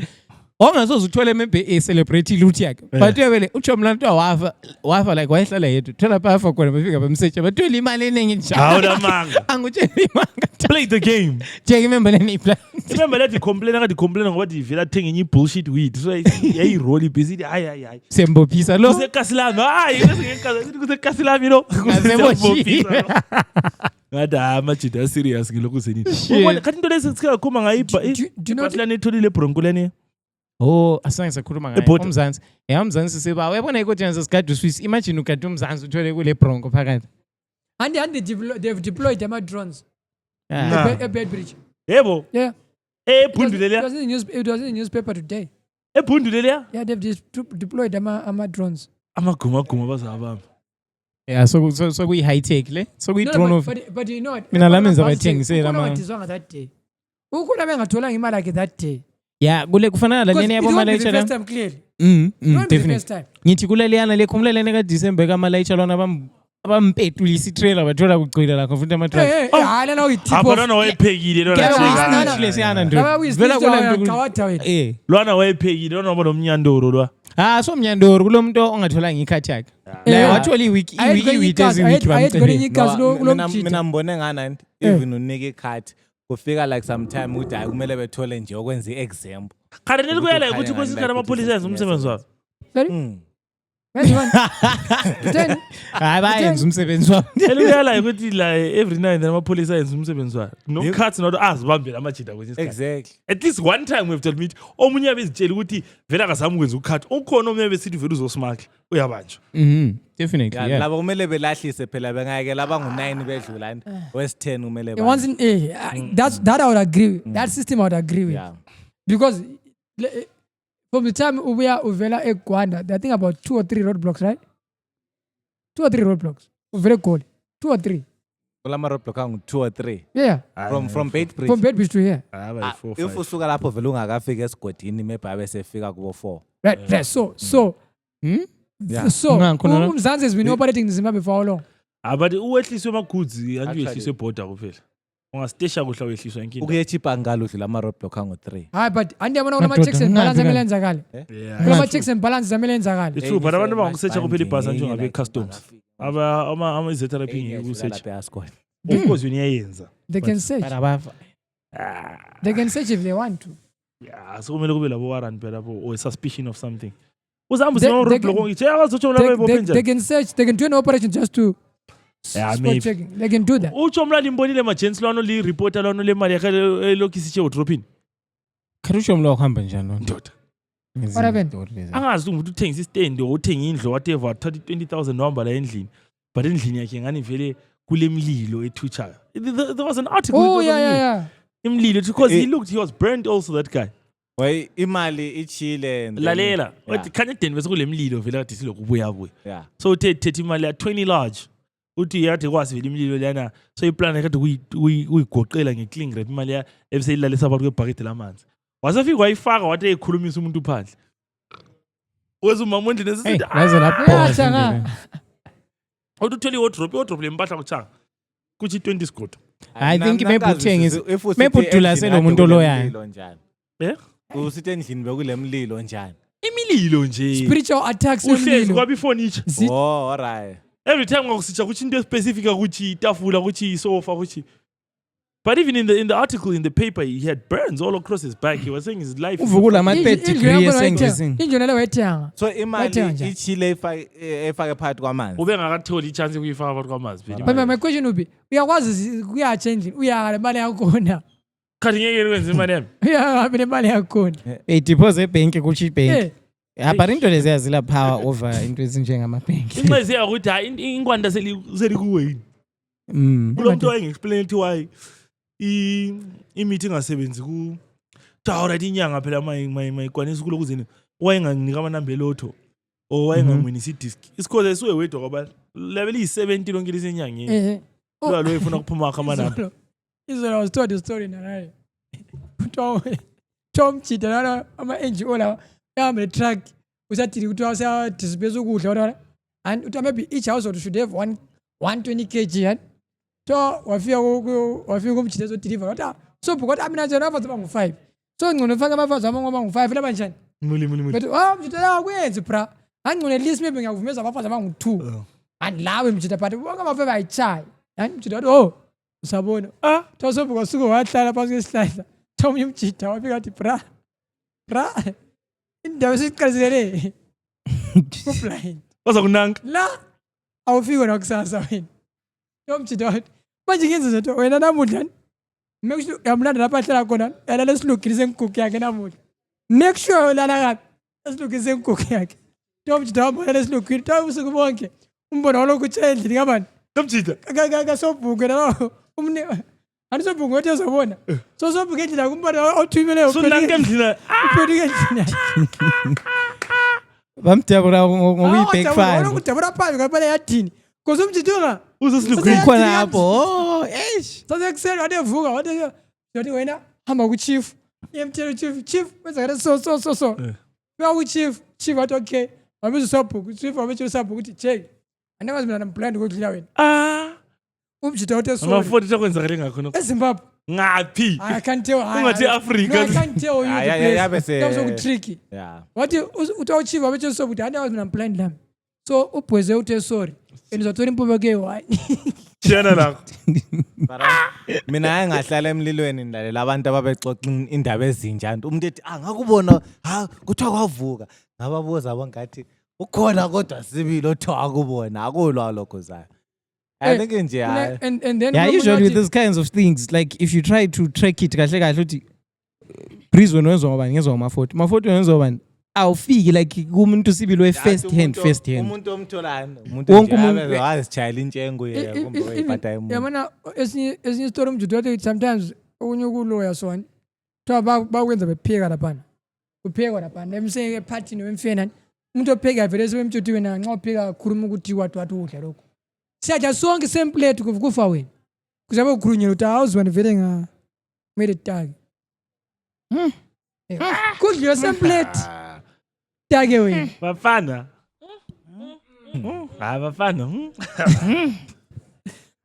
ongasoze uthole maybe celebrity loot yakhe but uyabele uJomla nto wafa like wayehlala yedwa thola phafa khona befika bemsearch bathola imali eningi njalo Hawu lamanga. angutshela imanga Play the game. Jake remember nani plan Remember that the complain ngoba divela thenga enye bullshit weed. So yayi roll busy hayi. sembophisa lo Kusekhasilami. Hayi, kusekhasilami lo. Kusembophisa. Ngathi amajida serious ngilokhu senini. Ubona kanti into lesi sikakhuma ngayiba. But lana etholile bronco lani. Oh, asange sakhuluma ngayo Ebhoda. umzansi. Umzansi seba uyabona ikothi yenza sigade Swiss. Imagine ukade umzansi uthole kule Bronco phakathi. And they've deployed drones. Nah. A bed bridge. Yebo. Yeah. Ebhundulele. It was in the newspaper today. Ebhundulele. Yeah, they've deployed drones. Amaguma bazabamba. Yeah, so we high tech le. So we drone off. But you know what? Mina lami ngizabathengisela ama. Ukhona that day. Ukhona bengathola imali yakhe that day. Yeah, kule kufanana la leni yabo malayicha la. First time clearly. Definitely. Ngithi kuleliyana le khumulelene ka December ka malayicha lona abampetulisa trailer bathola kucila la konfuta ama truck. Hayi na uyitip. Abona wayephekile lona. Lesiyana nje. Vela kule kawatha wena. Lwana wayephekile lona ngoba nomnyandoro lwa. So mnyandoro kulomuntu ongathola ngikhathi yakhe. La wathola iwiki ezewiki bamcela. Mina mbone ngana even unike ikhathi kufika like sometime ukuthi hayi kumele bethole nje okwenza iexam. Khare nelikuyela ukuthi kwesikhala amapolisa enza umsebenzi wabo. Hayi bayenza umsebenzi wabo. Nelikuyela ukuthi la every night amapolisa enza umsebenzi wabo. No cuts not azibambela amajida kwesikhala. Exactly. At least one time we've told me omunye abezitshela ukuthi vela akazama ukwenza ukhathi. Ukhona omunye besithi vela uzosmakla. Uyabanjwa. Definitely. Yeah. Laba kumele belahlise phela bengayeke laba ngu9 bedlula west 10 kumele ba. Once that I would agree with. That system I would agree with. Yeah. Because from the time uvela eGwanda, I think about 2 or 3 roadblocks, right? 2 or 3 roadblocks. Very cold. 2 or 3. Kulama roadblock angu 2 or 3. Yeah. From Bedbridge. From Bedbridge to here. If usuka lapho vela ungakafika esigodini maybe abesefika kubo 4. Right. So umzansi has been operating in Zimbabwe for how long? But uwehliswe amagoods anje uyehliswe border kuphela. Ungastesha kuhla wehliswa inkinga. Ukuyechipa ngalo udlula ama roadblock angu 3. Hayi but andiyabona kulama checks and balance amele enzakale. Kulama checks and balance amele enzakale. It's true but abantu bangakusearcha kuphela ibhasi anje ngabe customs. Ama ZRP ngikusearch. Of course uyayenza. They can search. They can search if they want to. Yeah, so kumele kube labo warrant phela or suspicion of something. They can search, they can do an operation just to spot checking. They can do that. Uchomla limbonile majens lwano li reporter lwano le mali yakhe elokisi udropini. Kharuchomla wakhamba njani ndoda? What happened? Angazi ukuthi uthengisa istand or uthenga indlu whatever 20,000 wahamba la endlini. But endlini yakhe ngani vele kulemlilo ethuchayo. There was an article. Oh yeah. Imlilo because he was burned also that guy. Why imali ichile lalela wathi khanye deni bese kulemlilo vele kade silokhu buya so uthethe imali ya 20 large uthi yathi kwasi vele imlilo lana so iplan kade uyigoqela ngeclean rate imali ya ebiseyilalisa abantu kwebucket lamanzi wasefika wayifaka wathi ekhulumisa umuntu phandle wezuma endlini esithi yaze lapho changa uthole wardrobe lempahla kuchanga kuthi 20 squad I think maybe udula selo muntu loyana usithi endlini bekulemlilo njani imililo nje spiritual attacks uhlezi kwabi furniture alright every time ngakusitsha kuthi into specific ukuthi itafula ukuthi isofa ukuthi but even in the article in the paper he had burns all across his back he was saying his life uvukula ama 30 degrees engizini injona le wayethanga so imali ichile efake phakathi kwamanzi ube ngakatholi ichance ukuyifaka phakathi kwamanzi but my question ubi uyakwazi kuyatsha endlini uyala imali yakhona khathi ngeke wenze imali yami uyahamba imali yakhona deposit bank kuthi bank but into lezi yazila power over into ezinjengama bank inxezi yakuthi hayi ingwanda selikuweni lo muntu ayengexplain to why meeting asebenzi ku dawra inyanga phela mayikwanisa kulokuzini wayenganginika amanamba elotho or wayengangwinisa idisk isikole suwe wedwa kwabantu level yi70 lonke lisenyangeni lo efuna kuphuma akha amanamba Israel was told the story na Tom Chita la ama-NGO la yahamba truck usathi ukuthi wasadispense ukudla and maybe each household should have 120 kg and so wafika kumchita so deliver wathi so because mina nje nafazi bangu5 so ngcono ufaka abafazi ngoba bangu5 laba njani Muli. But mjita kwenzi bra. Angcone at least maybe ngiyavumeza abafazi abangu-2. Andilawe mjita but wonke amafeva ayichayi. Mjita wathi oh usabona. Thosobuka suke wahlala phansi kwesihlahla. Thomnye umjita wafika wathi bra. Indawo siqalisele. Blind. Waza kunanka. La awufiki wena kusasa wena. Yomjita wathi manje ngenze zethu wena namuhla. Make sure uyamlanda lapha ahlala khona. Yalala esilugilise inkukhu yakhe namuhla. Make sure ulala kapi. Esilugilise inkukhu yakhe. Yomjita wambona esilugile. Tawu usuku bonke. Umbona walokhu utshe endlini kabani. Kamjita. Kasobhuke na umne. Anisobhuke wathi uzobona. So sobhuke endlini akumbona othumele Sunanka endlini. uphendike endlini. Bamdabula ngokuyi-back five. Ukudabula phansi ngapha yathini. Because umjita Uzosilugile. Khona lapho. Sasekuseni wadevuka wathi wena hamba ku-chief. Yemtshela chief wenzakala so. Fika ku-chief wathi okay. Wabiza usabhuku. Chief wabetshela usabhuku ukuthi Jay. Andingazi mina namplani kodlula wena. Umjita wathi sorry. Ama-40 kwenzakale ngakhona. eZimbabwe. Ngaphi? I can't tell. Ungathi Africa. No, I can't tell you the place. That was tricky. Yeah. Wathi uthi wabetshela usabhuku ukuthi andingazi mina namplani lami. So ubhweze uthe sorry. Enizathola impupho ke wine. Shena lakho. Mina engahlala emlilweni nilalela abantu ababexoxa indaba ezinja umuntu ethi ngakubona kuthiwa kwavuka ngababuza bongathi ukhona kodwa sibili othiwa akubona akulwa lokho zayo. I think nje and then usually with these kinds of things, like if you try to track it kahle uthi Breeze wena wenziwa ngobani ngezwa ngama-40 wenziwa ngobani awufiki like kumuntu sibili first hand umuntu omtholani umuntu nje wazitshayela intshengo kumbe wayiphatha emuntu. Yabona esinye story umjita wathi sometimes okunye ukuloya sona kuthiwa bakwenza bepheka laphana kuphekwa laphana emseke ephathini wemfena umuntu opheka vele sebemtshuthi wena nxa upheka kakhuluma ukuthi wathi udla lokho siyadla sonke same plate kufa wena kuzabe kukhulunyelwa ukuthi awuzibani vele ngamele taki kudliwa same plate take wena Bafana. Bafana.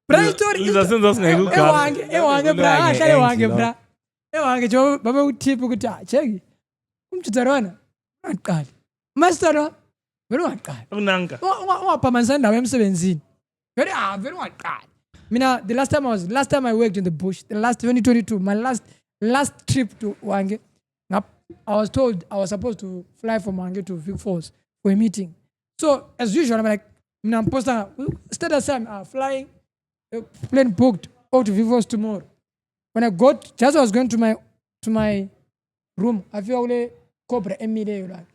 Bra story Uzasenza singayikugama. ewange bra ahlale ewange bra ewange nje babe uthipha ukuthi cheki umjita rona aqala master vele waqala Unanka. ungaphamanisa indawo emsebenzini vele vele waqala mina the last time I worked in the bush the last 2022 my last trip to Wange I was told I was supposed to fly from Wange to Vic Falls for a meeting. So as usual, I'm like, I'm posting status I'm flying, plane booked out to Vic Falls tomorrow. When I got, just as I was going to my room, I feel only Cobra like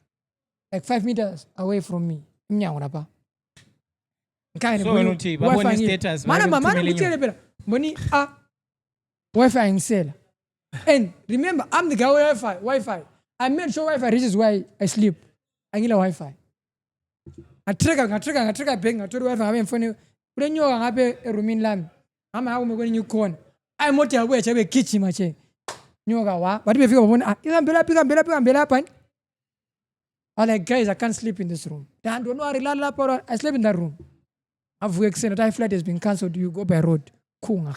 5 meters away from me. So when uthi babona status money Wi-Fi in and remember, I'm the guy with Wi-Fi. I made sure Wi-Fi reaches where I sleep. I need a Wi-Fi. I trigger bang. I told Wi-Fi I'm funny. When you are happy a room in lamb, I'm how we're going to corn. I'm what you're away to kitchen my chain. You know what? If you want, I'm Bella. I'm like, guys, I can't sleep in this room. Don't worry, I sleep in that room. I've worked, the flight has been cancelled. You go by road. Cool,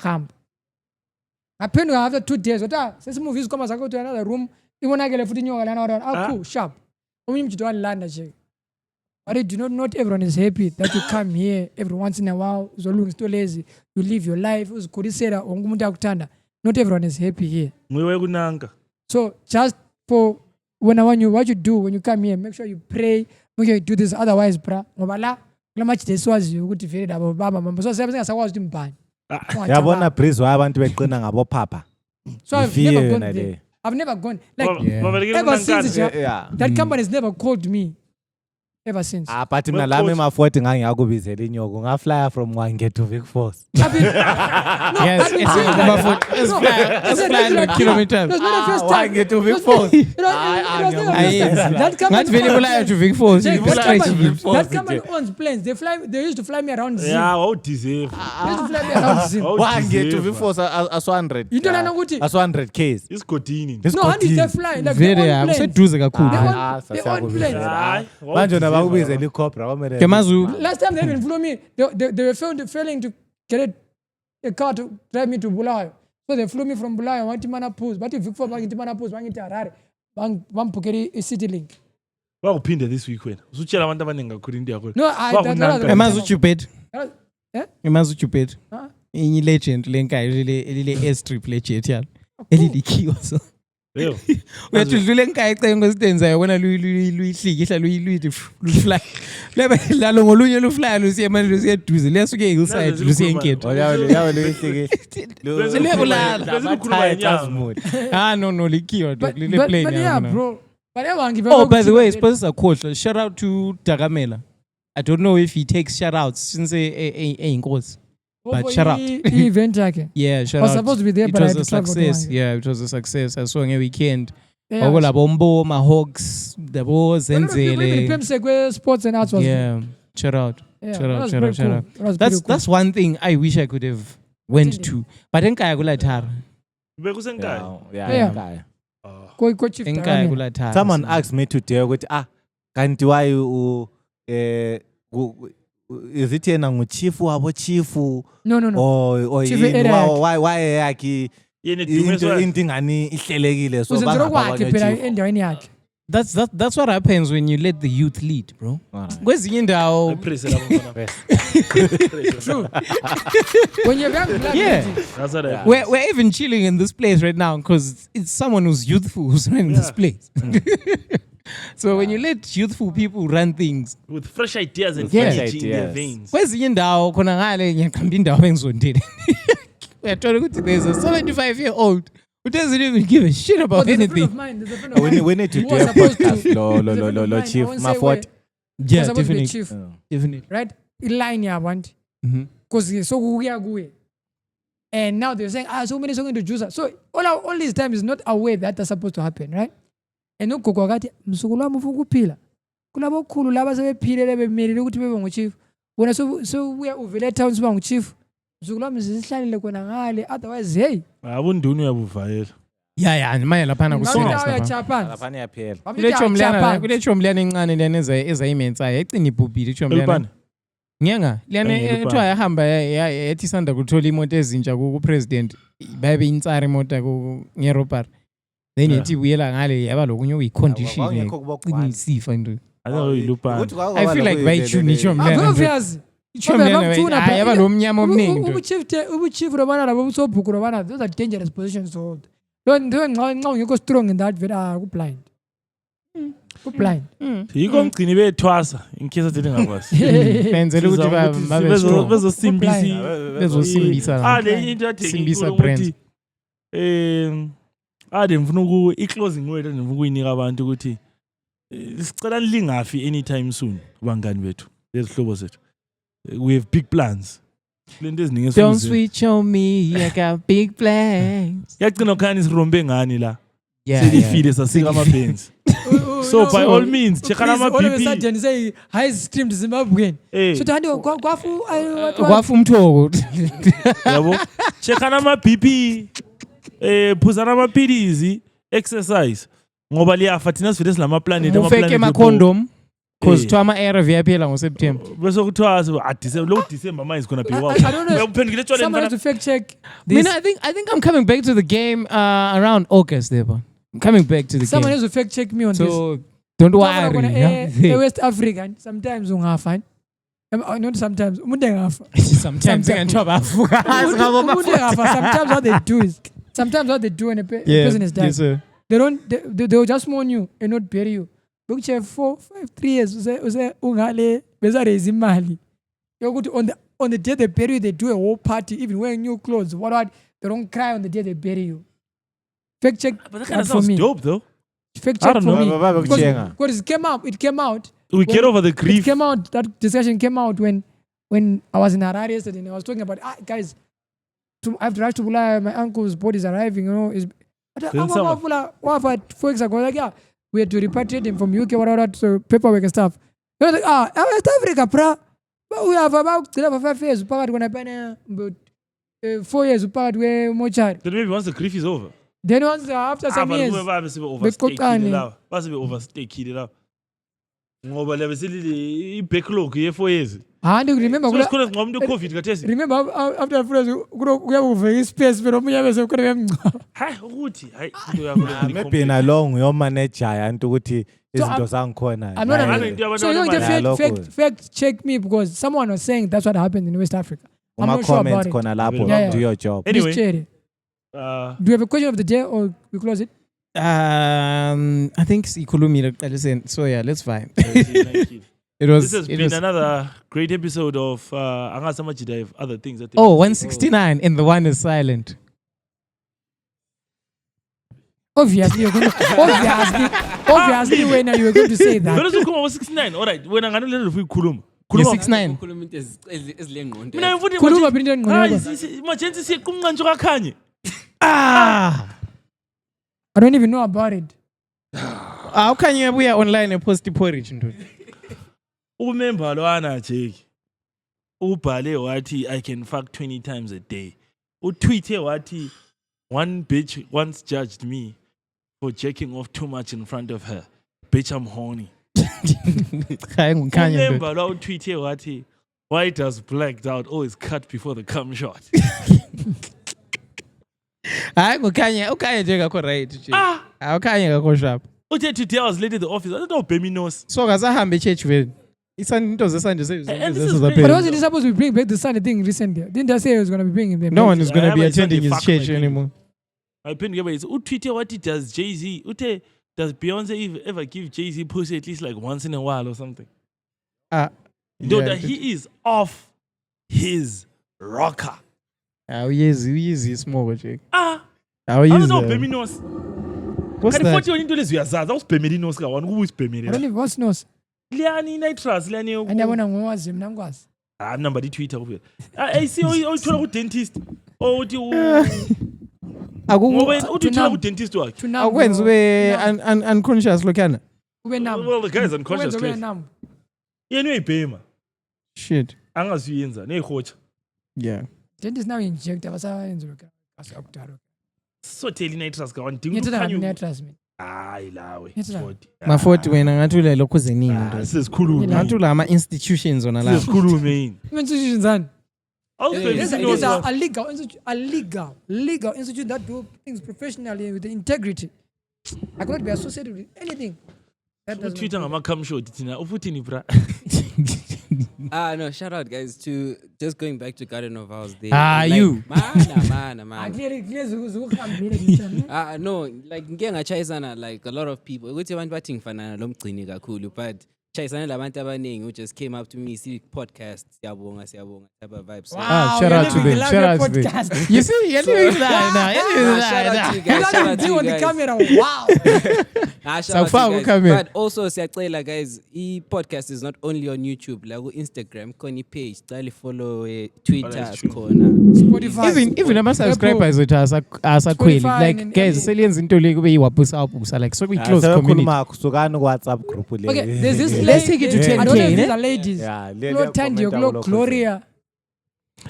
after 2 days, since movies come go to another room, you want to get a foot in your cool, sharp. But not everyone is happy that you come here every once in a while. So long, too lazy. You live your life. Not everyone is happy here. So just for what you do when you come here, make sure you pray, make sure you do this. Otherwise, yabona Breeze wabantu beqina ngabo papa. So I've never gone like ever since that company has never called me ever since. But mina lami ma-40 ngangiyakubizela inyoko ngaflya from Wange to Vic Falls. Yes, it's flying kilometers. Wange to Vic Falls. That company to Vic Falls. That company owns planes. They used to fly me around Zim. Yeah, how deserve. They used to fly me around Zim. Wange to Vic Falls as 100. You don't know what it is. As 100 Ks. It's Cotini. No, honey, they fly like they own planes. They own planes. Last time they even flew me, they were failing to get a car to drive me to Bulawayo. So they flew me from Bulawayo, went to Manapus, but if you fall back into Manapus, went to Harare. bambhukela i-city link. Bakuphinde this week wena. Usutshela abantu abaningi kakhulu into yakho. No, Emazi uJupet. Eh? Emazi uJupet. Huh? Inye legend lenkayo elile airstrip legend yalo. Elilikhiwa so. Yebo. Wethu dlule enkayo ecenge ngositenza yona luyihlikihla luyifly. Lebe lalo ngolunye lufly lusiye manje lusiye duze lesuke hillside lusiye enketho. Yawe loyihlike. No likhiwa But lile plane. yeah, bro. But Oh, by the way, suppose a quote. Shout out to Dagamela. I don't know if he takes shout outs since a course. But shout out. Event jacket. Yeah, shout I was out. supposed to be there, It but I was had a to travel success. to Yeah, it was a success. I saw on a weekend. Yeah, Ogola Bombo, my Hawks, the Bows, and Zele. Sports and arts was yeah. Shout out. Yeah, Shout that out. was Shout very out. Shout cool. out. That was pretty cool. That's one thing I wish I could have went to. But then kaya kula tar. Bekusenkayo. Yeah. Go chief. Kaya kula tar. Someone asked me today ukuthi kanti why is it yena nguchief wabo chief No. or Chief yini? area why yakhe Yini dume into ingani ihlelekile so uzenzela kwakhe phela chief. endaweni yakhe. That's what happens when you let the youth lead, bro. Kwezinye indawo Praise labona. True. When you're young black, Yeah. That's what I We're even chilling in this place right now because it's someone who's youthful who's running this place. So when you let youthful people run things, with fresh ideas and Yeah. fresh in their veins. kwezinye indawo khona ngale ngiyaqamba indawo engizondile. Uyathola ukuthi there's a 75-year-old who doesn't even give a shit about there's a friend anything. of mine. There's a friend of mine. We need to who do was a supposed to- podcast lo there's a friend of mine, chief I won't say Mafort. where, Yeah, was supposed to be definitely. chief, Definitely. right? Line yabantu. Mhm. Because so kuya kuye. And now they're saying, so many songs to juice. So all this time is not aware that that's supposed to happen, right? And ugogo akathi msukulu wami ufuna ukuphila. Kulabo khulu laba sebephilele bemelele ukuthi bebe nguchief. Wona so uvele town siba nguchief. Msukulu wami zisihlalile khona ngale otherwise hey. Abunduni uyabuvayela. Yeah, manje laphana Manje kuserious lapha. uyajapan. Laphana yaphela. Kule chomlana encane lena ezayimenza yayigcina ibhubhile ichomlana. Elubani. Ngenga lena Elubani. ethiwa yahamba yathi sanda kuthola imoto ezintsha ku president babe intsari imoto ku ngeropar. Then yathi buyela ngale yaba lokunye uyicondition. Kwakungekho kubogwana. Isifa nto. Ayilupani. I feel like bayitune ichomlana. Obvious. Ichomlana yaba lo mnyama omningi. Ubuchief robana labo busobhuku robana, those are dangerous positions to hold. Don't nxa ungekho strong in that vela ku blind. Ku blind. Yiko mgcini bethwasa in case I didn't have us. Benzela ukuthi babe strong. Bezosimbisa. Le into Simbisa yathi brand. ndifuna i-closing word endifuna ukuyinika abantu ukuthi sicela lingafi anytime soon bangani bethu lezihlobo zethu. We have big plans. Lento eziningi Don't switch on me, I got big plans. yagcina khani sirombe ngani la Yeah. selifile sasika amabhenzi. So by all means checkana All of a ama-BP. sudden say high streamed Zimbabwean. Eh. So Tandi kwafu Kwafa umthoko. Yabo checkana ama-BP phuzana amaphilizi exercise ngoba liyafa thina sivele silama planet Ufeke ma condom cause to ama ARV yaphela ngoSeptember. bese kuthiwa lo December manje khona be I don't know. uphendukile Someone has etshwaleni to fact check Mina, this. I think I'm coming back to the game around August there, but I'm coming back to the Someone game. has to fact check me on this. So don't worry. West African sometimes ungafa. Not sometimes. Umuntu engafa. Sometimes I can talk about Umuntu engafa. Sometimes what they do is what they do when a person is dead. Yes, sir. They will just mourn you and not bury you. Look, 4, 5, 3 years. Uze ungale beza raise imali. On the day they bury you, they do a whole party, even wearing new clothes. What? They don't cry on the day they bury you. Fact check. But that that kind of for sounds me. dope though. Fact I check don't for know. me. Because it came out. We get over the It grief. came out. That discussion came out when I was in Harare yesterday, and I was talking about guys. I have to rush to Bulaya. My uncle's body is arriving. You know, for example, like we had to repatriate him from UK. What so paperwork and stuff. They was like, West Africa, bro. But we have about 5 years. But 4 years. But we mochari. Then maybe once the grief is over. Then once after some years, base be overstakile la ngoba lebe silile i-backlog ye 4 years And remember, So sikhona sinqoba umuntu COVID kathesi. remember after kuyakuveka ispace phela omunye abe khona uyamngcwaba. Hayi ukuthi hayi into yakho. Maybe nalo nguyomanager yantu ukuthi izinto zangikhona. I'm not Hayi. so you Yeah, just fact check me because someone was saying that's what happened in West Africa. I'm Uma not sure about comments it. khona lapho, Yeah, yeah. do your job. Anyway. Please share it. Do you have a question of the day or we close it? I think sikhulumile so yeah, let's vibe. It This was has it been was another great episode of Angasamajida of other things. That 169 and the one is silent. Obviously, you're going to, obviously, when you were going to say that. When was 69? All right. When I'm going to let you kulum. You're 69. Mina mfuthi Khuluma phela into hayi engqondo. emergency siqumnqantsho kakhanye. I don't even know about it. How can you be online and post porridge? Umember lwana Jake. Ubhale wathi I can fuck 20 times a day. Utweete wathi one bitch once judged me for jerking off too much in front of her. Bitch, I'm horny. Umember lwa utweete wathi why does blacked out always cut before the cum shot? Hayi ngokanye nje ngakho right nje. Awukhanye ngakho sharp. Uthe today I was late at the office. I don't know Bemi knows. So kasahambe church vele. Into zesande And this is But sezaphela. wasn't he supposed to bring back the Sunday thing recently? Didn't I say he was going to be bringing them? No back? one is going to be Yeah, but attending it's his not a church fuck, my anymore. I pin together. Utweete what he does Jay-Z. Ute does Beyonce ever give Jay-Z pussy at least like once in a while or something? Though Yeah, that he is off his rocker. uyezi small Jake. I How don't is know Bemi knows. What's Kani that? 40 into lezi uyazazi awusibhemeli knows ka wani kuba I don't usibhemeli. even what's knows. Liyani nitrous liyani. And I want to ngwazi mina ngikwazi. Number di Twitter kuphela. I see oyithola ku dentist. Uthi ngoba uthi uthola ku dentist wakhe. Akwenza ube unconscious lokhana. Ube numb. Well, the guy is unconscious. Ube numb. Yena uyibhema. Shit. Angaziyenza nehotsha. Yeah. Dentist now inject abasayenza lokho. Asakudala. So tell nitrous ka wani Ngiyethanda dinga nitrous mina. hayi lawe. Ngiyethanda. Ma40 wena ngathi ule lokho zeningi nto. Sesikhuluma. Ngathi ula ama institutions ona la. Sesikhuluma yini. Institutions zani? Awusibhemeli These are legal institute that do things professionally with integrity. I cannot be associated with anything. That does Twitter ngama cum shot thina ufuthini bra. No, shout out guys to just going back to Garden of Ours there. You. Man. No, like ngike ngachayisana like a lot of people. Ukuthi abantu bathi ngifana lomgcini kakhulu but chayisana labantu abaningi who just came up to me see podcast siyabonga type of vibes. So, Shout out to them. Shout out to them. You see, you're living that shout out to you guys. Shout out to you on the guys. camera. Wow. Shout out to far, you we guys. come here. But also siyacela guys, podcast is not only on YouTube, like Instagram, khona page, cala follow Twitter khona. Spotify. Even ama subscribers wethu asakhweli Spotify like and guys seliyenza into le kube yiwapusa like so we close community. Khuluma kusukani ku WhatsApp group le. Okay, there's this lady. Let's take it to I don't know if 10K, these are ladies. Yeah, Glow Tandy, Glow Gloria.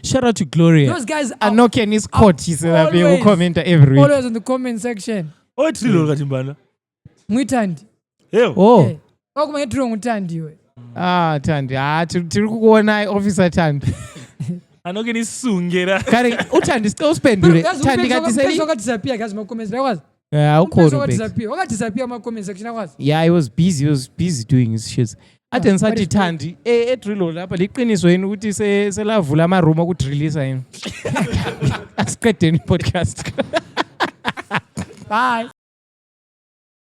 Shout out to Gloria. Those guys are Anoki is caught. She said that they will always- comment every week. always in the comment section. Oh trilo kathi mbana. Mwitandi. Yo. Oh. Wakuma ngetro ngutandi we. Thandi. Tiri kukuona officer Thandi. Anoke nisungera. Kare uthandi still spend ule. Thandi kathi seli. Waka disappear guys ma comments yakwazi. Yeah, ukhona Waka back. disappear. Waka disappear ma comment section yakwazi. Yeah, he was busy doing his shit. Athi ngisathi Thandi edrilo lapha liqiniso yini ukuthi selavula ama room okudrillisa yini. Asiqedeni podcast. Bye.